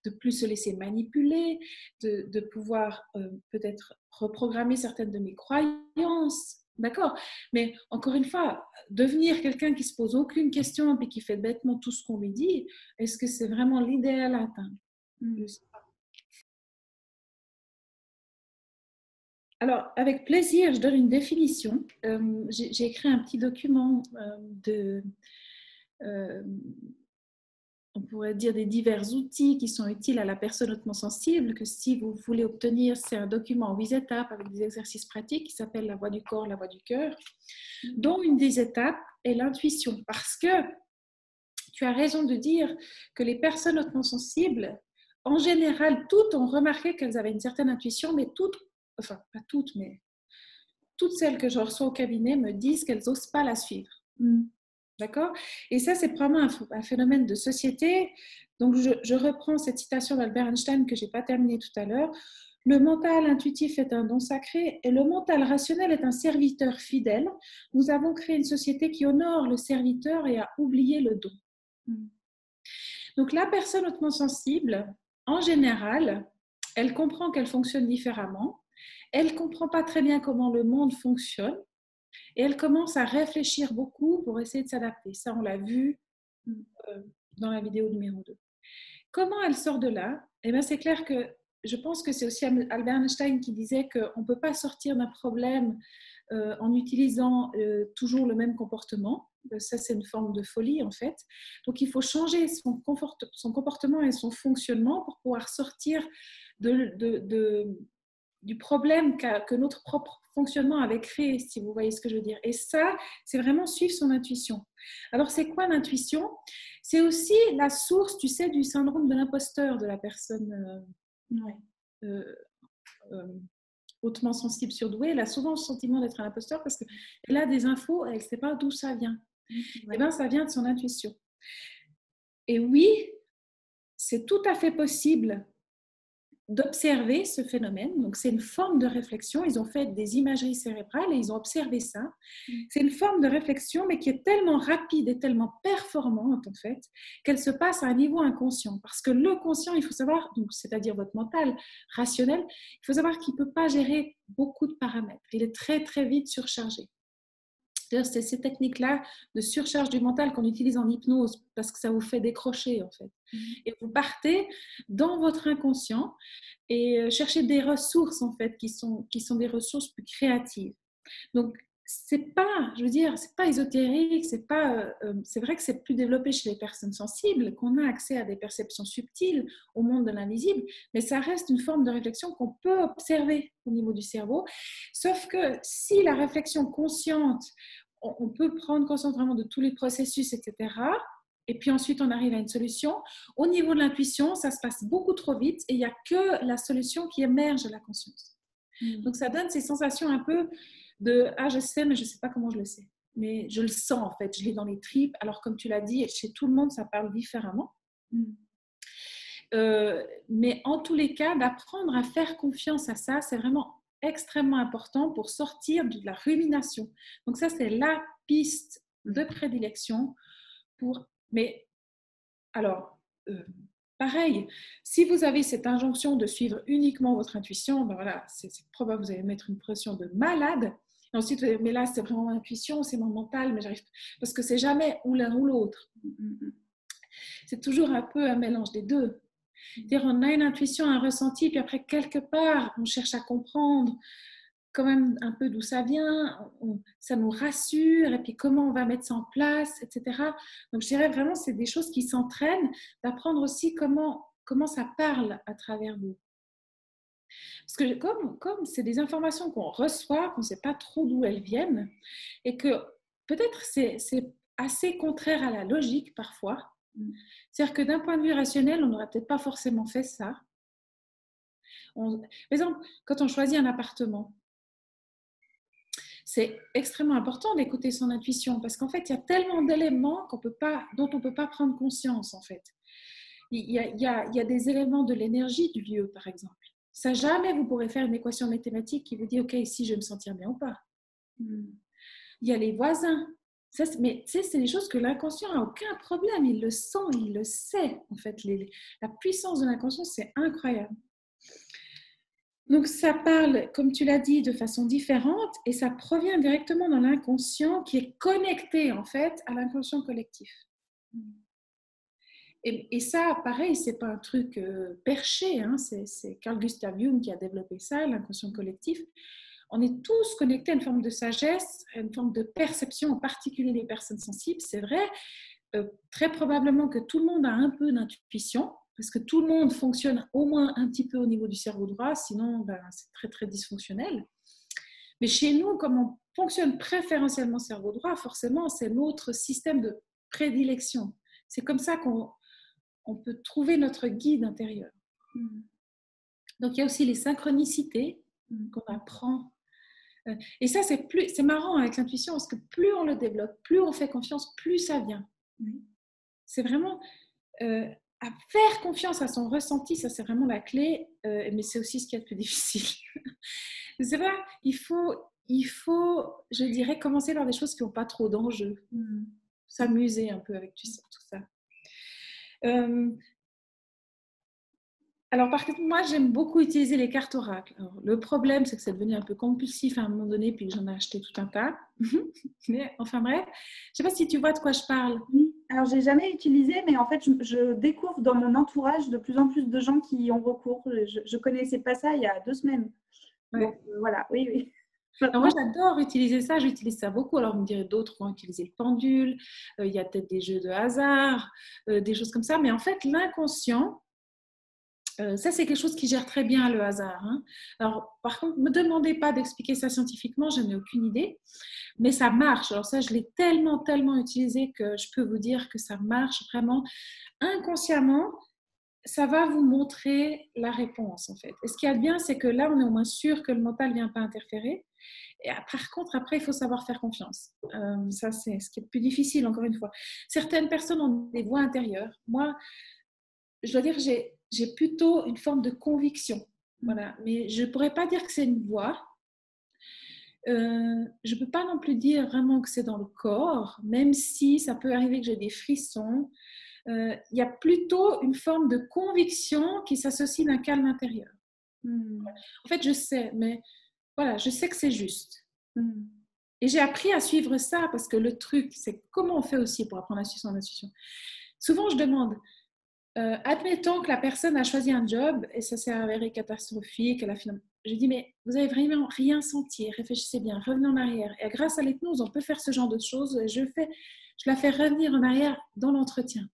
de plus se laisser manipuler, de pouvoir peut-être reprogrammer certaines de mes croyances. D'accord? Mais encore une fois, devenir quelqu'un qui ne se pose aucune question et qui fait bêtement tout ce qu'on lui dit, est-ce que c'est vraiment l'idéal à atteindre? Je sais pas. Alors, avec plaisir, je donne une définition. J'ai écrit un petit document on pourrait dire des divers outils qui sont utiles à la personne hautement sensible, que si vous voulez obtenir, c'est un document en 8 étapes avec des exercices pratiques qui s'appelle la voix du corps, la voix du cœur, dont une des étapes est l'intuition. Parce que tu as raison de dire que les personnes hautement sensibles, en général, toutes ont remarqué qu'elles avaient une certaine intuition, mais toutes, enfin pas toutes, mais toutes celles que je reçois au cabinet me disent qu'elles n'osent pas la suivre. D'accord? Et ça, c'est probablement un phénomène de société. Donc, je reprends cette citation d'Albert Einstein que je n'ai pas terminée tout à l'heure. Le mental intuitif est un don sacré et le mental rationnel est un serviteur fidèle. Nous avons créé une société qui honore le serviteur et a oublié le don. Donc, la personne hautement sensible, en général, elle comprend qu'elle fonctionne différemment. Elle ne comprend pas très bien comment le monde fonctionne. Et elle commence à réfléchir beaucoup pour essayer de s'adapter. Ça, on l'a vu dans la vidéo numéro 2. Comment elle sort de là? Eh bien, c'est clair que je pense que c'est aussi Albert Einstein qui disait qu'on ne peut pas sortir d'un problème en utilisant toujours le même comportement. Ça, c'est une forme de folie, en fait. Donc, il faut changer son comportement et son fonctionnement pour pouvoir sortir du problème que notre propre fonctionnement avait créé, si vous voyez ce que je veux dire. Et ça, c'est vraiment suivre son intuition. Alors, c'est quoi l'intuition? C'est aussi la source, tu sais, du syndrome de l'imposteur de la personne hautement sensible, surdouée. Elle a souvent le sentiment d'être un imposteur parce qu'elle a des infos, elle ne sait pas d'où ça vient. Et bien, ça vient de son intuition. Et oui, c'est tout à fait possible d'observer ce phénomène. Donc, c'est une forme de réflexion. Ils ont fait des imageries cérébrales et ils ont observé ça. C'est une forme de réflexion, mais qui est tellement rapide et tellement performante, en fait, qu'elle se passe à un niveau inconscient. Parce que le conscient, il faut savoir, donc, c'est-à-dire votre mental rationnel, il faut savoir qu'il ne peut pas gérer beaucoup de paramètres. Il est très, très vite surchargé. D'ailleurs, c'est ces techniques-là de surcharge du mental qu'on utilise en hypnose parce que ça vous fait décrocher, en fait. Et vous partez dans votre inconscient et cherchez des ressources, en fait, qui sont des ressources plus créatives. Donc, c'est pas, je veux dire, c'est pas ésotérique, c'est vrai que c'est plus développé chez les personnes sensibles, qu'on a accès à des perceptions subtiles au monde de l'invisible, mais ça reste une forme de réflexion qu'on peut observer au niveau du cerveau. Sauf que si la réflexion consciente, on peut prendre conscience vraiment de tous les processus, etc. Et puis ensuite, on arrive à une solution. Au niveau de l'intuition, ça se passe beaucoup trop vite et il n'y a que la solution qui émerge de la conscience. Donc, ça donne ces sensations un peu de « Ah, je sais, mais je ne sais pas comment je le sais. » Mais je le sens, en fait. Je l'ai dans les tripes. Alors, comme tu l'as dit, chez tout le monde, ça parle différemment. Mais en tous les cas, d'apprendre à faire confiance à ça, c'est vraiment extrêmement important pour sortir de la rumination. Donc ça, c'est la piste de prédilection pour... Mais alors, pareil, si vous avez cette injonction de suivre uniquement votre intuition, ben voilà, c'est probable que vous allez mettre une pression de malade. Et ensuite, mais là, c'est vraiment l'intuition, c'est mon mental, mais j'arrive... Parce que c'est jamais ou l'un ou l'autre. C'est toujours un peu un mélange des deux. C'est-à-dire, on a une intuition, un ressenti, puis après, quelque part, on cherche à comprendre quand même un peu d'où ça vient, ça nous rassure, et puis comment on va mettre ça en place, etc. Donc, je dirais vraiment, c'est des choses qui s'entraînent, d'apprendre aussi comment ça parle à travers vous. Parce que comme c'est des informations qu'on reçoit, qu'on ne sait pas trop d'où elles viennent, et que peut-être c'est assez contraire à la logique parfois. C'est-à-dire que d'un point de vue rationnel, on n'aurait peut-être pas forcément fait ça. Par exemple, quand on choisit un appartement, c'est extrêmement important d'écouter son intuition parce qu'en fait, il y a tellement d'éléments dont on ne peut pas prendre conscience, en fait. Il y a des éléments de l'énergie du lieu, par exemple. Ça, jamais vous pourrez faire une équation mathématique qui vous dit « Ok, ici, je vais me sentir bien ou pas. » Il y a les voisins. Ça, mais tu sais, c'est des choses que l'inconscient n'a aucun problème. Il le sent, il le sait. En fait, la puissance de l'inconscient, c'est incroyable. Donc, ça parle, comme tu l'as dit, de façon différente et ça provient directement dans l'inconscient qui est connecté, en fait, à l'inconscient collectif. Et ça, pareil, c'est pas un truc perché. Hein, c'est Carl Gustav Jung qui a développé ça, l'inconscient collectif. On est tous connectés à une forme de sagesse, à une forme de perception, en particulier les personnes sensibles. C'est vrai, très probablement que tout le monde a un peu d'intuition, parce que tout le monde fonctionne au moins un petit peu au niveau du cerveau droit, sinon c'est très très dysfonctionnel. Mais chez nous, comme on fonctionne préférentiellement cerveau droit, forcément c'est notre système de prédilection. C'est comme ça qu'on peut trouver notre guide intérieur. Donc il y a aussi les synchronicités qu'on apprend. Et ça, c'est marrant avec l'intuition, parce que plus on le développe, plus on fait confiance, plus ça vient. C'est vraiment à faire confiance à son ressenti, ça c'est vraiment la clé, mais c'est aussi ce qu'il y a de plus difficile. C'est vrai, il faut, je dirais, commencer par des choses qui n'ont pas trop d'enjeux. S'amuser un peu avec tout ça. Alors, par contre, moi, j'aime beaucoup utiliser les cartes oracles. Alors, le problème, c'est que c'est devenu un peu compulsif à un moment donné, puis j'en ai acheté tout un tas. Mais enfin bref, je ne sais pas si tu vois de quoi je parle. Alors, je n'ai jamais utilisé, mais en fait, je découvre dans mon entourage de plus en plus de gens qui y ont recours. Je ne connaissais pas ça il y a 2 semaines. Ouais. Donc, voilà, oui. Alors moi, j'adore utiliser ça. J'utilise ça beaucoup. Alors, vous me direz, d'autres vont utiliser le pendule. Il y a peut-être des jeux de hasard, des choses comme ça. Mais en fait, l'inconscient, ça, c'est quelque chose qui gère très bien le hasard. Hein. Alors, par contre, ne me demandez pas d'expliquer ça scientifiquement. Je n'ai aucune idée. Mais ça marche. Alors ça, je l'ai tellement, tellement utilisé que je peux vous dire que ça marche vraiment inconsciemment. Ça va vous montrer la réponse, en fait. Et ce qu'il y a de bien, c'est que là, on est au moins sûr que le mental ne vient pas interférer. Et par contre, après, il faut savoir faire confiance. Ça, c'est ce qui est le plus difficile, encore une fois. Certaines personnes ont des voix intérieures. Moi, je dois dire, j'ai plutôt une forme de conviction. Voilà. Mais je ne pourrais pas dire que c'est une voix. Je ne peux pas non plus dire vraiment que c'est dans le corps, même si ça peut arriver que j'ai des frissons. Il y a plutôt une forme de conviction qui s'associe d'un calme intérieur. En fait, je sais, mais voilà, je sais que c'est juste. Et j'ai appris à suivre ça parce que le truc, c'est comment on fait aussi pour apprendre à suivre son intuition. Souvent, je demande, admettons que la personne a choisi un job et ça s'est avéré catastrophique. Je dis, mais vous avez vraiment rien senti, réfléchissez bien, revenez en arrière. Et grâce à l'hypnose, on peut faire ce genre de choses. Je la fais revenir en arrière dans l'entretien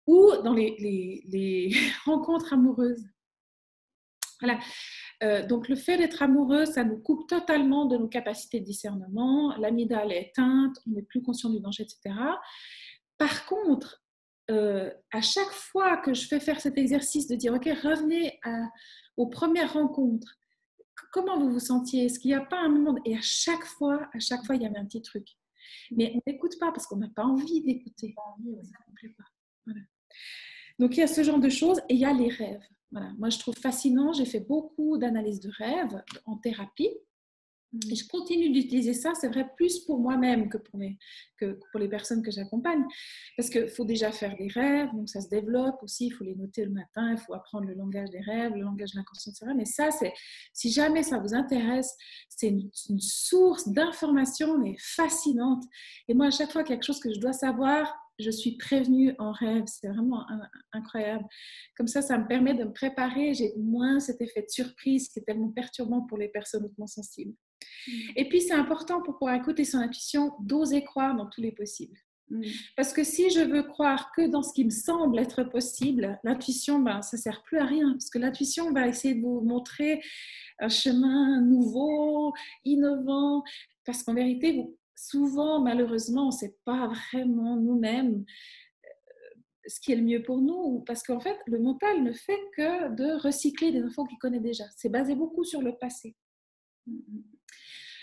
ou dans les rencontres amoureuses. Voilà. Donc, le fait d'être amoureux, ça nous coupe totalement de nos capacités de discernement. L'amygdale est éteinte, on n'est plus conscient du danger, etc. Par contre, à chaque fois que je fais faire cet exercice de dire, OK, revenez aux premières rencontres, comment vous vous sentiez? Est-ce qu'il n'y a pas un moment... Et à chaque fois, il y avait un petit truc. Mais on n'écoute pas parce qu'on n'a pas envie d'écouter. Ça ne plaît pas. Voilà. Donc, il y a ce genre de choses et il y a les rêves. Voilà. Moi, je trouve fascinant. J'ai fait beaucoup d'analyses de rêves en thérapie. Et je continue d'utiliser ça, c'est vrai, plus pour moi-même que pour les personnes que j'accompagne. Parce qu'il faut déjà faire des rêves, donc ça se développe aussi, il faut les noter le matin, il faut apprendre le langage des rêves, le langage de l'inconscient, etc. Mais ça, si jamais ça vous intéresse, c'est une source d'information mais fascinante. Et moi, à chaque fois qu'il y a quelque chose que je dois savoir, je suis prévenue en rêve. C'est vraiment incroyable. Comme ça me permet de me préparer. J'ai moins cet effet de surprise qui est tellement perturbant pour les personnes hautement sensibles. Et puis, c'est important pour pouvoir écouter son intuition, d'oser croire dans tous les possibles. Parce que si je veux croire que dans ce qui me semble être possible, l'intuition, ça ne sert plus à rien. Parce que l'intuition va essayer de vous montrer un chemin nouveau, innovant. Parce qu'en vérité, souvent, malheureusement, on ne sait pas vraiment nous-mêmes ce qui est le mieux pour nous. Parce qu'en fait, le mental ne fait que de recycler des infos qu'il connaît déjà. C'est basé beaucoup sur le passé.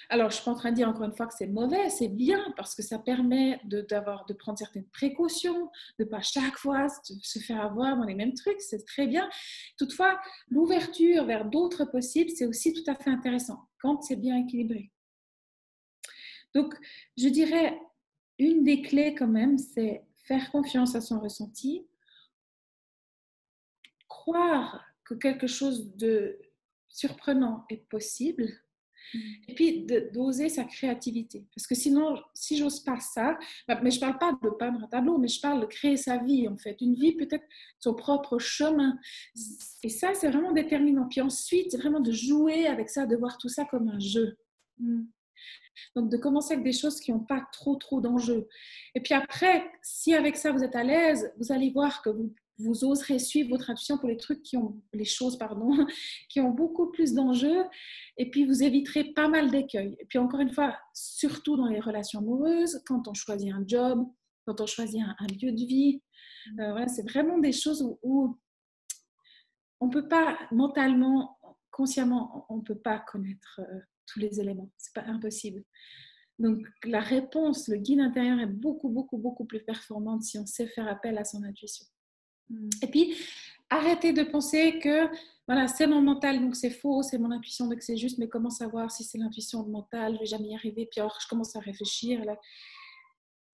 Alors, je ne suis pas en train de dire encore une fois que c'est mauvais, c'est bien parce que ça permet de prendre certaines précautions, de ne pas chaque fois se faire avoir dans les mêmes trucs, c'est très bien. Toutefois, l'ouverture vers d'autres possibles, c'est aussi tout à fait intéressant quand c'est bien équilibré. Donc, je dirais, une des clés quand même, c'est faire confiance à son ressenti, croire que quelque chose de surprenant est possible, et puis d'oser sa créativité. Parce que sinon, si j'ose pas ça, mais je parle pas de peindre un tableau, mais je parle de créer sa vie, en fait. Une vie, peut-être son propre chemin. Et ça, c'est vraiment déterminant. Puis ensuite, vraiment de jouer avec ça, de voir tout ça comme un jeu. Donc, de commencer avec des choses qui n'ont pas trop d'enjeux. Et puis après, si avec ça, vous êtes à l'aise, vous allez voir que vous oserez suivre votre intuition pour les choses qui ont beaucoup plus d'enjeux. Et puis, vous éviterez pas mal d'écueils. Et puis, encore une fois, surtout dans les relations amoureuses, quand on choisit un job, quand on choisit un lieu de vie, voilà, c'est vraiment des choses où on ne peut pas mentalement, consciemment, on ne peut pas connaître tous les éléments. C'est pas impossible. Donc, la réponse, le guide intérieur est beaucoup plus performante si on sait faire appel à son intuition. Et puis, arrêtez de penser que voilà, c'est mon mental, donc c'est faux, c'est mon intuition, donc c'est juste, mais comment savoir si c'est l'intuition ou le mental, je ne vais jamais y arriver, puis alors je commence à réfléchir. Là.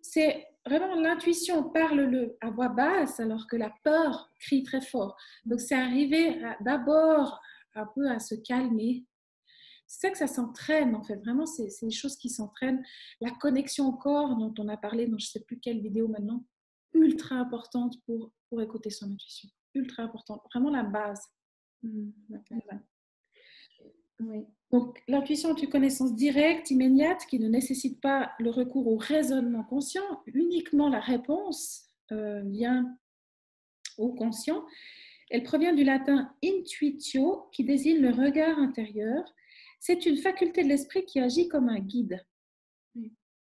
C'est vraiment l'intuition, parle-le à voix basse, alors que la peur crie très fort. Donc, c'est arriver d'abord un peu à se calmer. C'est ça que ça s'entraîne, en fait. Vraiment, c'est des choses qui s'entraînent. La connexion au corps dont on a parlé dans je ne sais plus quelle vidéo maintenant, ultra importante pour écouter son intuition. Ultra importante. Vraiment la base. Okay. Oui. Donc, l'intuition est une connaissance directe, immédiate, qui ne nécessite pas le recours au raisonnement conscient, uniquement la réponse vient au conscient. Elle provient du latin intuitio, qui désigne le regard intérieur. C'est une faculté de l'esprit qui agit comme un guide.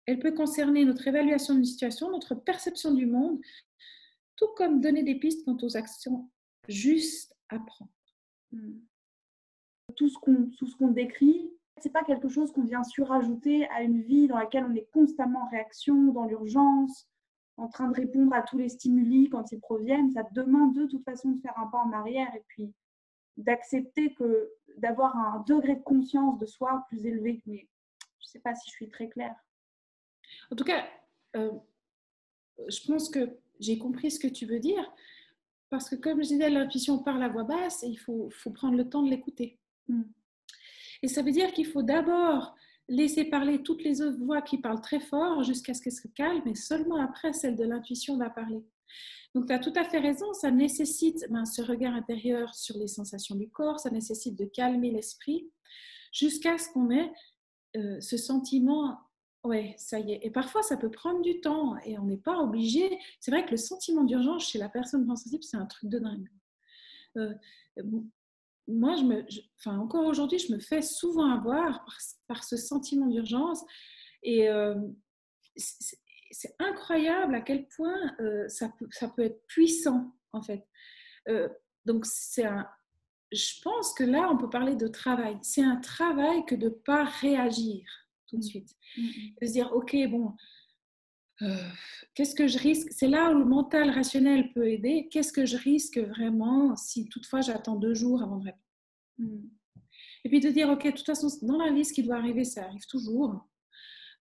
Elle peut concerner notre évaluation d'une situation, notre perception du monde, tout comme donner des pistes quant aux actions justes à prendre. Tout ce qu'on décrit, c'est pas quelque chose qu'on vient surajouter à une vie dans laquelle on est constamment en réaction, dans l'urgence, en train de répondre à tous les stimuli quand ils proviennent. Ça demande de toute façon de faire un pas en arrière et puis d'accepter d'avoir un degré de conscience de soi plus élevé. Mais je sais pas si je suis très claire. En tout cas, je pense que j'ai compris ce que tu veux dire, parce que comme je disais, l'intuition parle à voix basse et il faut prendre le temps de l'écouter. Et ça veut dire qu'il faut d'abord laisser parler toutes les autres voix qui parlent très fort jusqu'à ce qu'elles se calment, et seulement après celle de l'intuition va parler. Donc tu as tout à fait raison, ça nécessite ce regard intérieur sur les sensations du corps, ça nécessite de calmer l'esprit jusqu'à ce qu'on ait ce sentiment, ouais, ça y est. Et parfois ça peut prendre du temps et on n'est pas obligé. C'est vrai que le sentiment d'urgence chez la personne sensible, c'est un truc de dingue. Moi, encore aujourd'hui, je me fais souvent avoir par ce sentiment d'urgence et c'est incroyable à quel point ça peut être puissant en fait. Donc je pense que là, on peut parler de travail. C'est un travail que de ne pas réagir tout de suite. De se dire, ok, bon, qu'est-ce que je risque? C'est là où le mental rationnel peut aider. Qu'est-ce que je risque vraiment si toutefois j'attends 2 jours avant de répondre? Et puis de dire, ok, de toute façon, dans la vie, ce qui doit arriver, ça arrive toujours.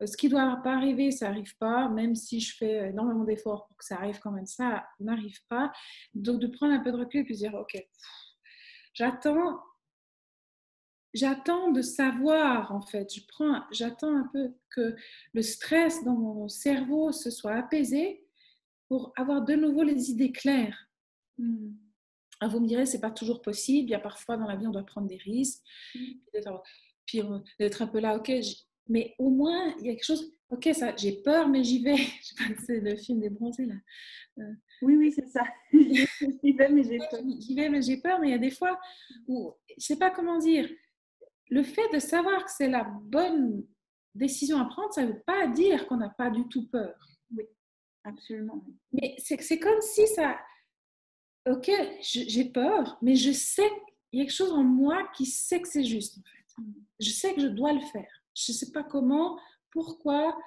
Ce qui ne doit pas arriver, ça n'arrive pas, même si je fais énormément d'efforts pour que ça arrive quand même, ça n'arrive pas. Donc de prendre un peu de recul et puis de dire, ok, j'attends de savoir en fait, j'attends un peu que le stress dans mon cerveau se soit apaisé pour avoir de nouveau les idées claires. Alors vous me direz, c'est pas toujours possible, il y a parfois dans la vie on doit prendre des risques, puis d'être un peu là, ok, mais au moins il y a quelque chose, ok, ça, j'ai peur mais j'y vais. Je sais pas, c'est le film des bronzés là. Oui, c'est ça. J'y vais mais j'ai peur. J'y vais mais j'ai peur, mais il y a des fois où, je sais pas comment dire, le fait de savoir que c'est la bonne décision à prendre, ça ne veut pas dire qu'on n'a pas du tout peur. Oui, absolument. Mais c'est comme si ça... Ok, j'ai peur, mais je sais qu'il y a quelque chose en moi qui sait que c'est juste, en fait. Je sais que je dois le faire. Je ne sais pas comment, pourquoi,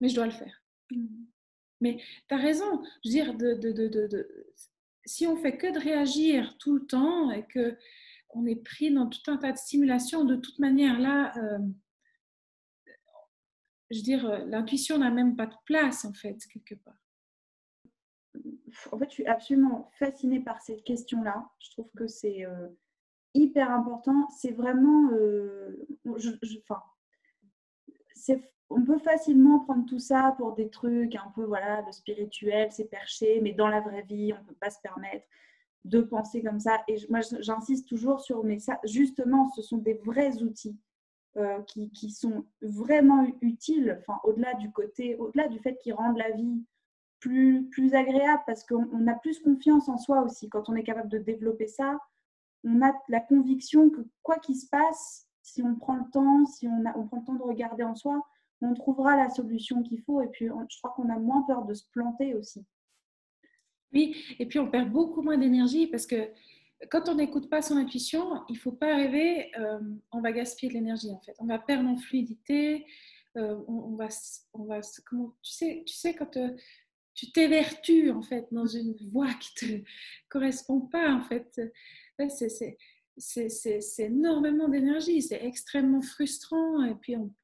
mais je dois le faire. Mais tu as raison. Je veux dire, si on fait que de réagir tout le temps et que on est pris dans tout un tas de stimulations, de toute manière, là, je veux dire, l'intuition n'a même pas de place, en fait, quelque part. En fait, je suis absolument fascinée par cette question-là. Je trouve que c'est hyper important. C'est vraiment... on peut facilement prendre tout ça pour des trucs un peu, voilà, le spirituel, c'est perché, mais dans la vraie vie, on ne peut pas se permettre de penser comme ça. Et moi, j'insiste toujours sur, mais ça, justement, ce sont des vrais outils qui sont vraiment utiles, enfin, au-delà du fait qu'ils rendent la vie plus agréable, parce qu'on a plus confiance en soi aussi. Quand on est capable de développer ça, on a la conviction que quoi qu'il se passe, si on prend le temps, on prend le temps de regarder en soi, on trouvera la solution qu'il faut. Et puis, je crois qu'on a moins peur de se planter aussi. Oui, et puis on perd beaucoup moins d'énergie parce que quand on n'écoute pas son intuition, il ne faut pas rêver, on va gaspiller de l'énergie en fait. On va perdre en fluidité, on va comment, tu sais quand tu t'évertues en fait dans une voie qui ne te correspond pas en fait. C'est énormément d'énergie, c'est extrêmement frustrant et puis on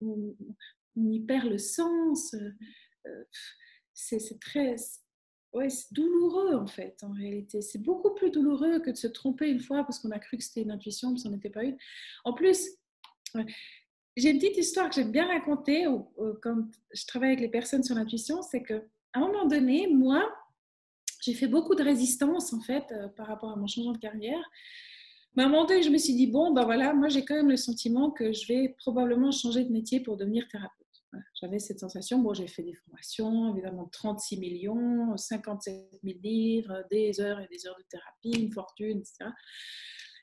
y perd le sens. C'est très... Ouais, c'est douloureux en fait, en réalité. C'est beaucoup plus douloureux que de se tromper une fois parce qu'on a cru que c'était une intuition, mais ça n'en était pas une. En plus, j'ai une petite histoire que j'aime bien raconter quand je travaille avec les personnes sur l'intuition, c'est qu'à un moment donné, moi, j'ai fait beaucoup de résistance en fait par rapport à mon changement de carrière Mais à un moment donné, je me suis dit, bon, ben voilà, moi j'ai quand même le sentiment que je vais probablement changer de métier pour devenir thérapeute. Voilà. J'avais cette sensation. Bon, j'ai fait des formations, évidemment 36 millions, 57 000 livres, des heures et des heures de thérapie, une fortune, etc.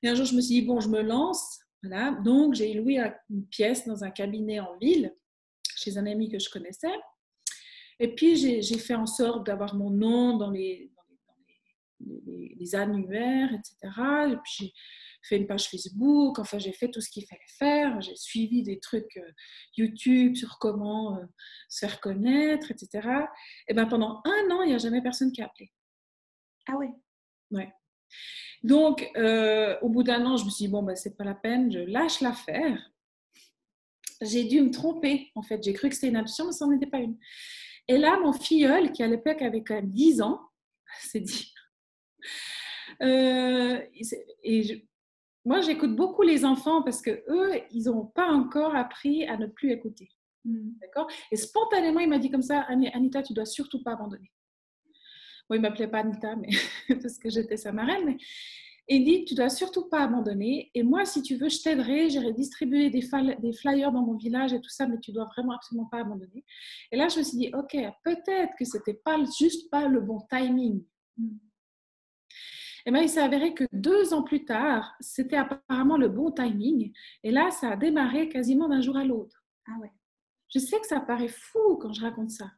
Et un jour, je me suis dit, bon, je me lance. Voilà. Donc, j'ai loué une pièce dans un cabinet en ville, chez un ami que je connaissais. Et puis, j'ai fait en sorte d'avoir mon nom dans les annuaires, etc. Et puis, j'ai fait une page Facebook. Enfin, j'ai fait tout ce qu'il fallait faire. J'ai suivi des trucs YouTube sur comment se faire connaître, etc. Et bien, pendant 1 an, il n'y a jamais personne qui a appelé. Ah ouais. Ouais. Donc, au bout d'1 an, je me suis dit, bon, ben, c'est pas la peine, je lâche l'affaire. J'ai dû me tromper, en fait. J'ai cru que c'était une intuition, mais ça n'en était pas une. Et là, mon filleul, qui à l'époque avait quand même 10 ans, c'est dit. Moi, j'écoute beaucoup les enfants parce qu'eux, ils n'ont pas encore appris à ne plus écouter. D'accord ? Et spontanément, il m'a dit comme ça, Anita, tu ne dois surtout pas abandonner. Bon, il ne m'appelait pas Anita, mais parce que j'étais sa marraine. Mais il dit, tu ne dois surtout pas abandonner. Et moi, si tu veux, je t'aiderai. J'irai distribuer des flyers dans mon village et tout ça, mais tu ne dois vraiment absolument pas abandonner. Et là, je me suis dit, OK, peut-être que ce n'était juste pas le bon timing. Et bien, il s'est avéré que 2 ans plus tard, c'était apparemment le bon timing. Et là, ça a démarré quasiment d'un jour à l'autre. Ah ouais. Je sais que ça paraît fou quand je raconte ça.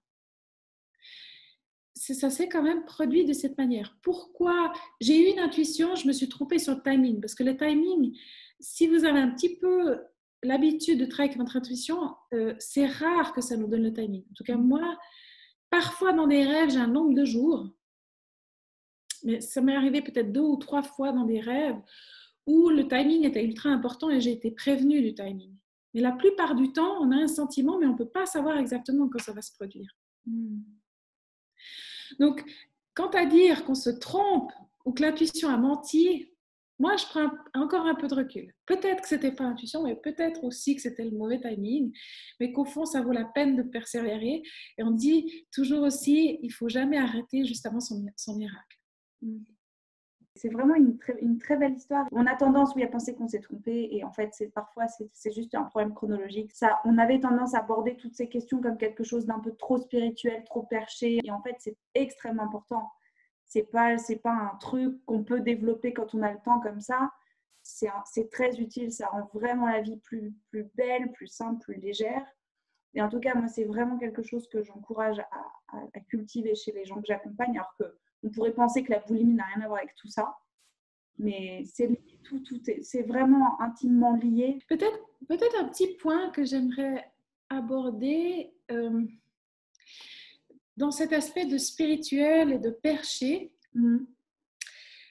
Ça s'est quand même produit de cette manière. Pourquoi ? J'ai eu une intuition, je me suis trompée sur le timing. Parce que le timing, si vous avez un petit peu l'habitude de travailler avec votre intuition, c'est rare que ça nous donne le timing. En tout cas, moi, parfois dans des rêves, j'ai un nombre de jours. Mais ça m'est arrivé peut-être 2 ou 3 fois dans des rêves où le timing était ultra important et j'ai été prévenue du timing. Mais la plupart du temps, on a un sentiment, mais on ne peut pas savoir exactement quand ça va se produire. Donc, quant à dire qu'on se trompe ou que l'intuition a menti, moi, je prends encore un peu de recul. Peut-être que ce n'était pas l'intuition, mais peut-être aussi que c'était le mauvais timing, mais qu'au fond, ça vaut la peine de persévérer. Et on dit toujours aussi, il ne faut jamais arrêter juste avant son miracle. C'est vraiment une très belle histoire. On a tendance, oui, à penser qu'on s'est trompé et en fait, parfois, c'est juste un problème chronologique. On avait tendance à aborder toutes ces questions comme quelque chose d'un peu trop spirituel, trop perché et en fait, c'est extrêmement important. C'est pas un truc qu'on peut développer quand on a le temps comme ça. C'est très utile, ça rend vraiment la vie plus belle, plus simple, plus légère. Et en tout cas, moi, c'est vraiment quelque chose que j'encourage à cultiver chez les gens que j'accompagne, alors qu'on pourrait penser que la boulimie n'a rien à voir avec tout ça, mais c'est c'est vraiment intimement lié. Peut-être un petit point que j'aimerais aborder dans cet aspect de spirituel et de perché,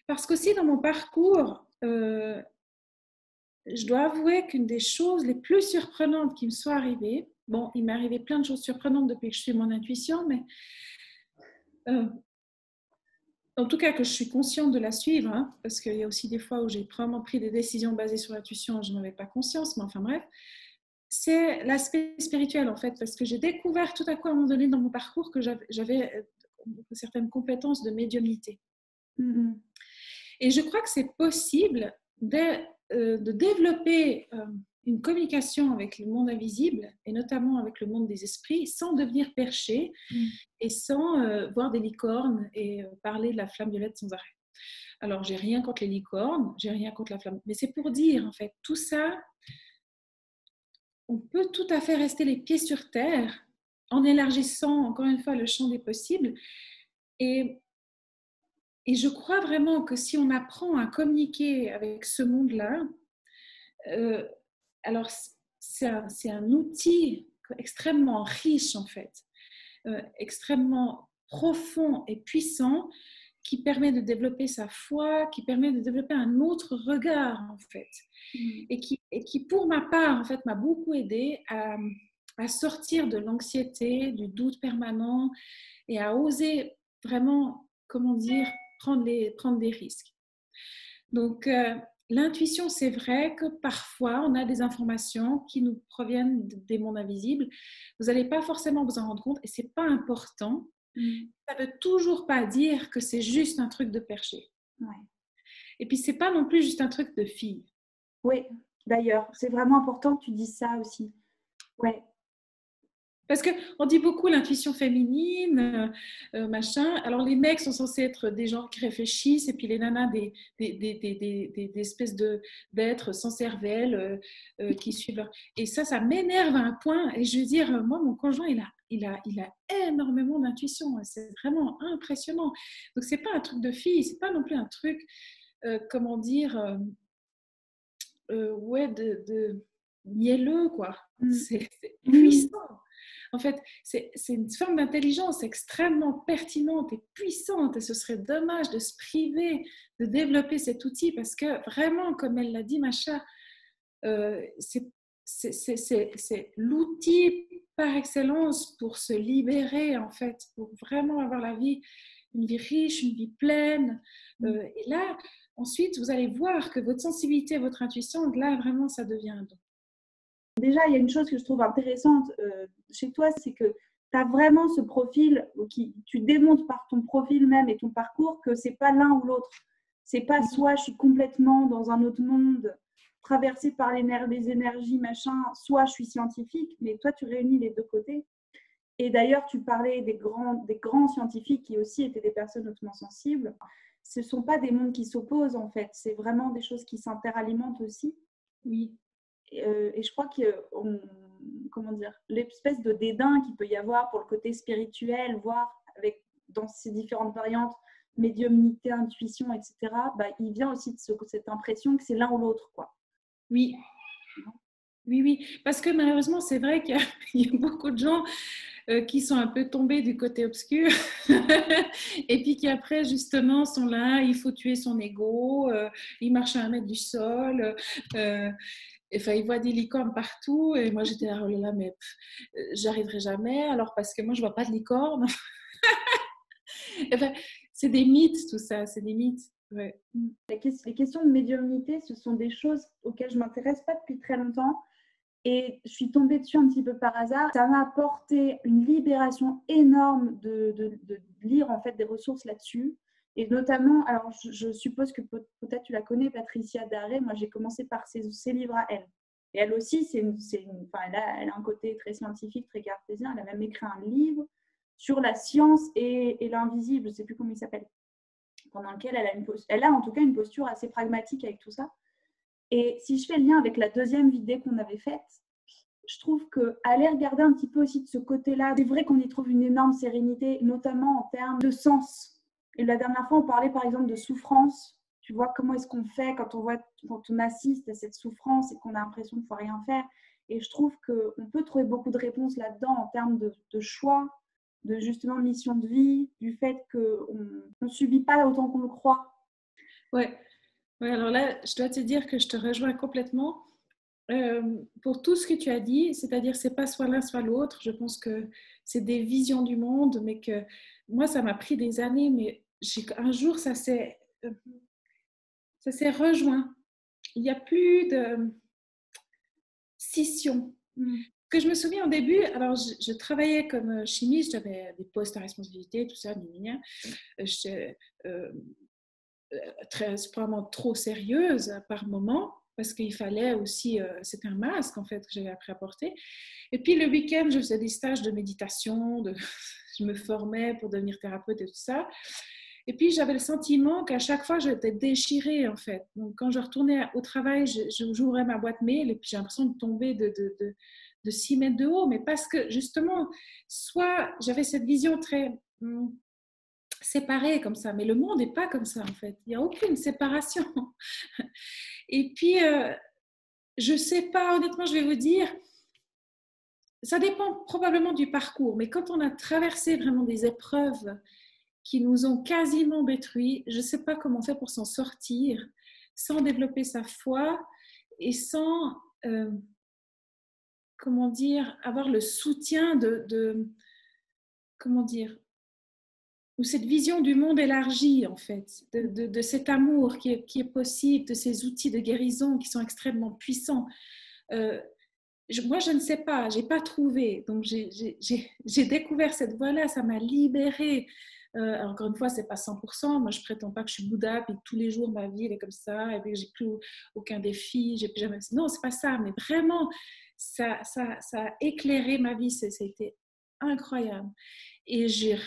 parce qu'aussi dans mon parcours, je dois avouer qu'une des choses les plus surprenantes qui me soit arrivée, bon, il m'est arrivé plein de choses surprenantes depuis que je suis mon intuition, mais en tout cas que je suis consciente de la suivre, hein, parce qu'il y a aussi des fois où j'ai vraiment pris des décisions basées sur l'intuition, je n'en avais pas conscience, mais enfin bref, c'est l'aspect spirituel en fait, parce que j'ai découvert tout à coup à un moment donné dans mon parcours que j'avais certaines compétences de médiumnité. Et je crois que c'est possible de développer une communication avec le monde invisible et notamment avec le monde des esprits sans devenir perché et sans voir des licornes et parler de la flamme violette sans arrêt. Alors, j'ai rien contre les licornes, j'ai rien contre la flamme, mais c'est pour dire en fait, tout ça, on peut tout à fait rester les pieds sur terre en élargissant encore une fois le champ des possibles et je crois vraiment que si on apprend à communiquer avec ce monde-là, alors c'est un outil extrêmement riche en fait, extrêmement profond et puissant qui permet de développer sa foi, qui permet de développer un autre regard en fait, et qui pour ma part en fait m'a beaucoup aidée à sortir de l'anxiété, du doute permanent et à oser vraiment, comment dire, prendre des risques. Donc, l'intuition, c'est vrai que parfois, on a des informations qui nous proviennent des mondes invisibles. Vous n'allez pas forcément vous en rendre compte et ce n'est pas important. Ça ne veut toujours pas dire que c'est juste un truc de perché. Ouais. Et puis, c'est pas non plus juste un truc de fille. Oui, d'ailleurs, c'est vraiment important que tu dises ça aussi. Ouais. Parce qu'on dit beaucoup l'intuition féminine, machin. Alors, les mecs sont censés être des gens qui réfléchissent, et puis les nanas, des espèces d'êtres sans cervelle qui suivent leur... Et ça m'énerve à un point. Et je veux dire, moi, mon conjoint, il a énormément d'intuition. C'est vraiment impressionnant. Donc, c'est pas un truc de fille, c'est pas non plus un truc, comment dire, ouais, de mielleux, quoi. C'est puissant. En fait, c'est une forme d'intelligence extrêmement pertinente et puissante, et ce serait dommage de se priver de développer cet outil, parce que vraiment, comme elle l'a dit, Macha, c'est l'outil par excellence pour se libérer, en fait, pour vraiment avoir une vie riche, une vie pleine. Et là, ensuite, vous allez voir que votre sensibilité, votre intuition, là, vraiment, ça devient un don. Déjà, il y a une chose que je trouve intéressante chez toi, c'est que tu as vraiment ce profil tu démontres par ton profil même et ton parcours que c'est pas l'un ou l'autre. C'est pas soit je suis complètement dans un autre monde, traversée par les énergies, machin, soit je suis scientifique, mais toi, tu réunis les deux côtés. Et d'ailleurs, tu parlais des grands scientifiques qui aussi étaient des personnes hautement sensibles. Ce ne sont pas des mondes qui s'opposent, en fait. C'est vraiment des choses qui s'interalimentent aussi. Oui. Et je crois que comment dire, l'espèce de dédain qu'il peut y avoir pour le côté spirituel, voire dans ces différentes variantes, médiumnité, intuition, etc., bah, il vient aussi de cette impression que c'est l'un ou l'autre, quoi. Oui. Oui. Parce que malheureusement, c'est vrai qu'il y a beaucoup de gens qui sont un peu tombés du côté obscur et puis qui après justement sont là, il faut tuer son ego, il marche à 1 mètre du sol, enfin, il voit des licornes partout, et moi j'étais là, oh là là, mais j'arriverai jamais, alors parce que moi je vois pas de licornes. Enfin, c'est des mythes, tout ça, c'est des mythes. Ouais. Les questions de médiumnité, ce sont des choses auxquelles je m'intéresse pas depuis très longtemps. Et je suis tombée dessus un petit peu par hasard. Ça m'a apporté une libération énorme de lire en fait des ressources là-dessus. Et notamment, alors je suppose que peut-être tu la connais, Patricia Daré. Moi, j'ai commencé par ses livres à elle. Et elle aussi, elle a un côté très scientifique, très cartésien. Elle a même écrit un livre sur la science et l'invisible. Je ne sais plus comment il s'appelle. Pendant lequel elle a en tout cas une posture assez pragmatique avec tout ça. Et si je fais le lien avec la deuxième vidéo qu'on avait faite, je trouve qu'aller regarder un petit peu aussi de ce côté-là, c'est vrai qu'on y trouve une énorme sérénité, notamment en termes de sens. Et la dernière fois, on parlait par exemple de souffrance. Tu vois, comment est-ce qu'on fait quand on assiste à cette souffrance et qu'on a l'impression qu'il ne faut rien faire. Et je trouve qu'on peut trouver beaucoup de réponses là-dedans en termes de choix, de justement mission de vie, du fait qu'on ne subit pas autant qu'on le croit. Ouais, alors là, je dois te dire que je te rejoins complètement. Pour tout ce que tu as dit, c'est-à-dire c'est pas soit l'un soit l'autre, je pense que c'est des visions du monde, mais que moi ça m'a pris des années, mais un jour ça s'est rejoint. Il n'y a plus de scission. Que je me souviens au début, alors je travaillais comme chimiste, j'avais des postes à responsabilité, tout ça, j'étais vraiment trop sérieuse par moment, parce qu'il fallait aussi, c'était un masque en fait que j'avais appris à porter. Et puis le week-end, je faisais des stages de méditation, je me formais pour devenir thérapeute et tout ça. Et puis j'avais le sentiment qu'à chaque fois, j'étais déchirée en fait. Donc quand je retournais au travail, j'ouvrais ma boîte mail et puis j'ai l'impression de tomber de 6 mètres de haut. Mais parce que justement, soit j'avais cette vision très séparée comme ça, mais le monde n'est pas comme ça en fait. Il n'y a aucune séparation. Et puis, je sais pas, honnêtement, je vais vous dire, ça dépend probablement du parcours, mais quand on a traversé vraiment des épreuves qui nous ont quasiment détruits, je sais pas comment on fait pour s'en sortir sans développer sa foi et sans, comment dire, avoir le soutien comment dire, ou cette vision du monde élargi, en fait, de cet amour qui est possible, de ces outils de guérison qui sont extrêmement puissants. Moi, je ne sais pas, je n'ai pas trouvé. Donc, j'ai découvert cette voie-là, ça m'a libérée Alors, encore une fois, c'est pas 100%. Moi, je prétends pas que je suis Bouddha, puis tous les jours, ma vie, elle est comme ça, et puis que j'ai plus aucun défi, j'ai plus jamais... Non, c'est pas ça, mais vraiment, ça a éclairé ma vie, ça a été incroyable. Et j'ai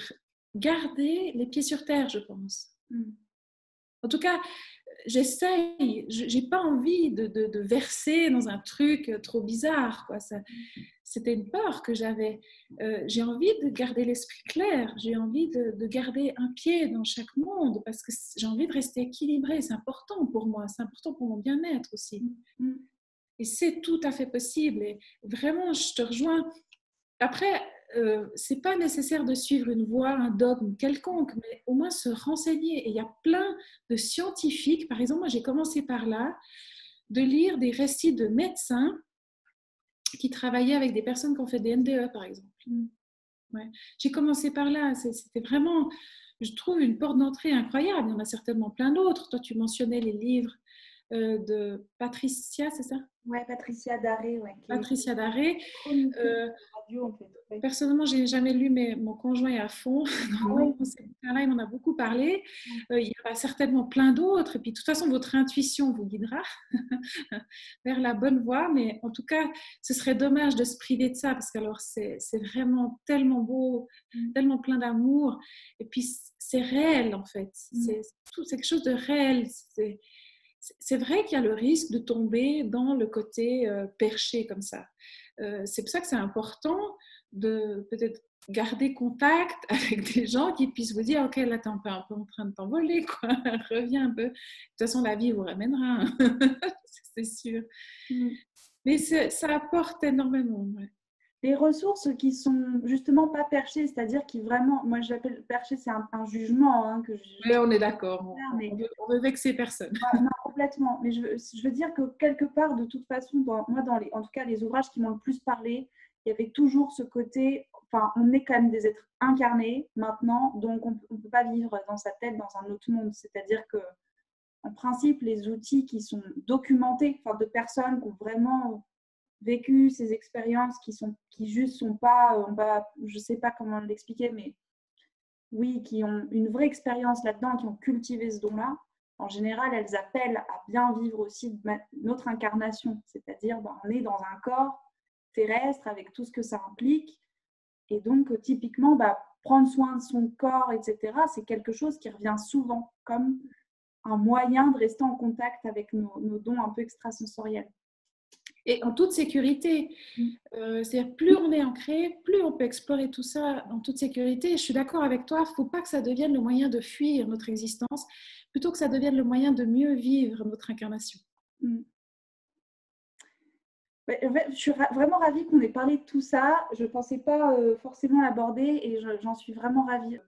gardé les pieds sur terre, je pense. En tout cas, j'essaye, j'ai pas envie de verser dans un truc trop bizarre, quoi. C'était une peur que j'avais. J'ai envie de garder l'esprit clair, j'ai envie de garder un pied dans chaque monde, parce que j'ai envie de rester équilibrée. C'est important pour moi, c'est important pour mon bien-être aussi. Et c'est tout à fait possible. Et vraiment, je te rejoins. Après, c'est pas nécessaire de suivre une voie, un dogme quelconque, mais au moins se renseigner. Et il y a plein de scientifiques, par exemple, moi j'ai commencé par là, de lire des récits de médecins qui travaillaient avec des personnes qui ont fait des NDE, par exemple. Ouais. J'ai commencé par là, c'était vraiment, je trouve, une porte d'entrée incroyable. Il y en a certainement plein d'autres. Toi, tu mentionnais les livres de Patricia, c'est ça? Ouais, Patricia Daré. Ouais, Patricia Daré. Radio, en fait. Ouais. Personnellement, je n'ai jamais lu, mais mon conjoint est à fond dans ces bouquins-là. Il m'en a beaucoup parlé. Il y en a certainement plein d'autres. Et puis, de toute façon, votre intuition vous guidera vers la bonne voie. Mais en tout cas, ce serait dommage de se priver de ça, parce que alors c'est vraiment tellement beau, tellement plein d'amour. Et puis, c'est réel, en fait. C'est quelque chose de réel. C'est vrai qu'il y a le risque de tomber dans le côté perché comme ça. C'est pour ça que c'est important de peut-être garder contact avec des gens qui puissent vous dire « Ok, là, tu es un peu en train de t'envoler, quoi. Reviens un peu. » De toute façon, la vie vous ramènera, hein. C'est sûr. Mais ça apporte énormément. Ouais. Des ressources qui sont justement pas perchées, c'est-à-dire qui vraiment, moi j'appelle perché, c'est un jugement. Hein, oui, on est d'accord. On veut vexer personne. Non, complètement. Mais je veux dire que quelque part, de toute façon, en tout cas, les ouvrages qui m'ont le plus parlé, il y avait toujours ce côté, enfin, on est quand même des êtres incarnés maintenant, donc on ne peut pas vivre dans sa tête, dans un autre monde. C'est-à-dire que, en principe, les outils qui sont documentés, enfin, de personnes qui ont vraiment vécu ces expériences, qui juste sont pas, je sais pas comment l'expliquer, mais oui, qui ont une vraie expérience là-dedans, qui ont cultivé ce don-là. En général, elles appellent à bien vivre aussi notre incarnation, c'est-à-dire on est dans un corps terrestre avec tout ce que ça implique. Et donc, typiquement, prendre soin de son corps, etc., c'est quelque chose qui revient souvent comme un moyen de rester en contact avec nos dons un peu extrasensoriels. Et en toute sécurité. C'est-à-dire, plus on est ancré, plus on peut explorer tout ça en toute sécurité. Je suis d'accord avec toi, il ne faut pas que ça devienne le moyen de fuir notre existence, plutôt que ça devienne le moyen de mieux vivre notre incarnation. Je suis vraiment ravie qu'on ait parlé de tout ça. Je ne pensais pas forcément l'aborder et j'en suis vraiment ravie.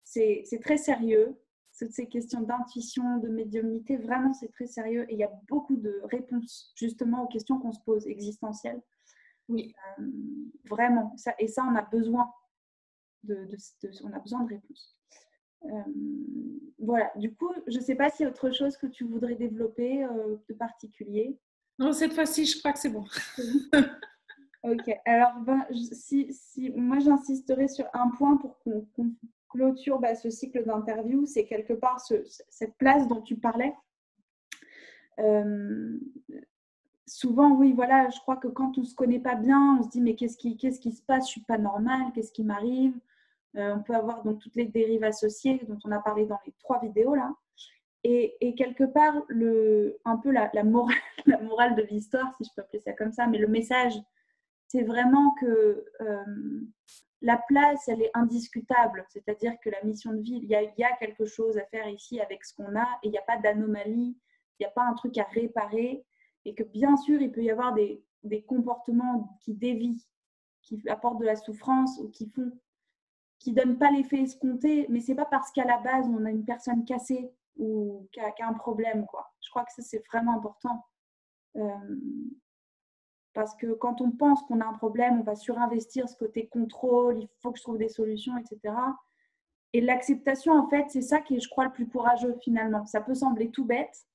C'est très sérieux. Toutes ces questions d'intuition, de médiumnité, vraiment c'est très sérieux et il y a beaucoup de réponses justement aux questions qu'on se pose existentielles. Oui. Vraiment, et ça on a besoin on a besoin de réponses. Voilà, du coup, je ne sais pas s'il y a autre chose que tu voudrais développer de particulier. Non, cette fois-ci, je crois que c'est bon. Ok, alors moi j'insisterai sur un point pour qu'on clôture ce cycle d'interview, c'est quelque part cette place dont tu parlais. Souvent, oui, voilà, je crois que quand on ne se connaît pas bien, on se dit mais qu'est-ce qui se passe, je ne suis pas normale, qu'est-ce qui m'arrive? On peut avoir donc toutes les dérives associées dont on a parlé dans les 3 vidéos là. Et quelque part, un peu la morale de l'histoire, si je peux appeler ça comme ça, mais le message, c'est vraiment que la place, elle est indiscutable. C'est-à-dire que la mission de vie, il y a quelque chose à faire ici avec ce qu'on a et il n'y a pas d'anomalie, il n'y a pas un truc à réparer. Et que bien sûr, il peut y avoir des comportements qui dévient, qui apportent de la souffrance ou qui donnent pas l'effet escompté. Mais ce n'est pas parce qu'à la base, on a une personne cassée ou qui a un problème, quoi. Je crois que ça, c'est vraiment important. Parce que quand on pense qu'on a un problème, on va surinvestir ce côté contrôle, il faut que je trouve des solutions, etc. Et l'acceptation, en fait, c'est ça qui est, je crois, le plus courageux finalement. Ça peut sembler tout bête,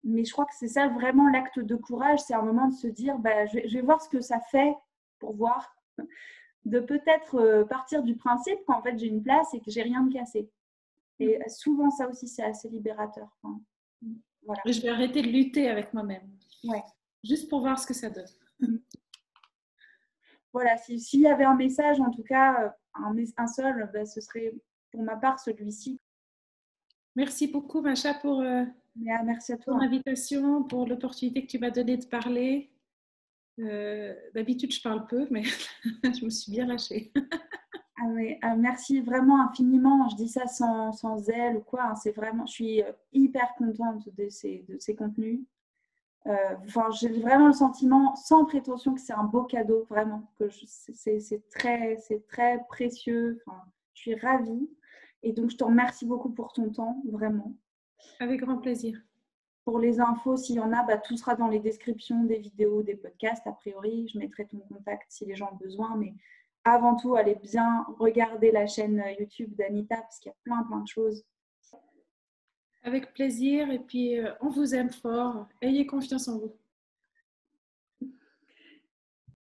mais je crois que c'est ça vraiment l'acte de courage. C'est un moment de se dire, je vais voir ce que ça fait pour voir. de peut-être partir du principe qu'en fait j'ai une place et que j'ai rien de cassé. Et souvent ça aussi c'est assez libérateur. Enfin, voilà. Je vais arrêter de lutter avec moi-même. Ouais. Juste pour voir ce que ça donne. Voilà, s'il y avait un message, en tout cas, un seul, ben, ce serait pour ma part celui-ci. Merci beaucoup, Macha, pour Merci à ton toi. invitation, pour l'opportunité que tu m'as donnée de parler. D'habitude, je parle peu, mais je me suis bien lâchée. Merci vraiment infiniment. Je dis ça sans zèle ou quoi. Hein, c'est vraiment, je suis hyper contente de ces contenus. Enfin, j'ai vraiment le sentiment, sans prétention, que c'est un beau cadeau, vraiment. Que c'est très précieux. Enfin, je suis ravie. Et donc, je te remercie beaucoup pour ton temps, vraiment. Avec grand plaisir. Pour les infos, s'il y en a, bah, tout sera dans les descriptions des vidéos, des podcasts. A priori, je mettrai ton contact si les gens ont besoin. Mais avant tout, allez bien regarder la chaîne YouTube d'Anita parce qu'il y a plein de choses. Avec plaisir. Et puis, on vous aime fort. Ayez confiance en vous.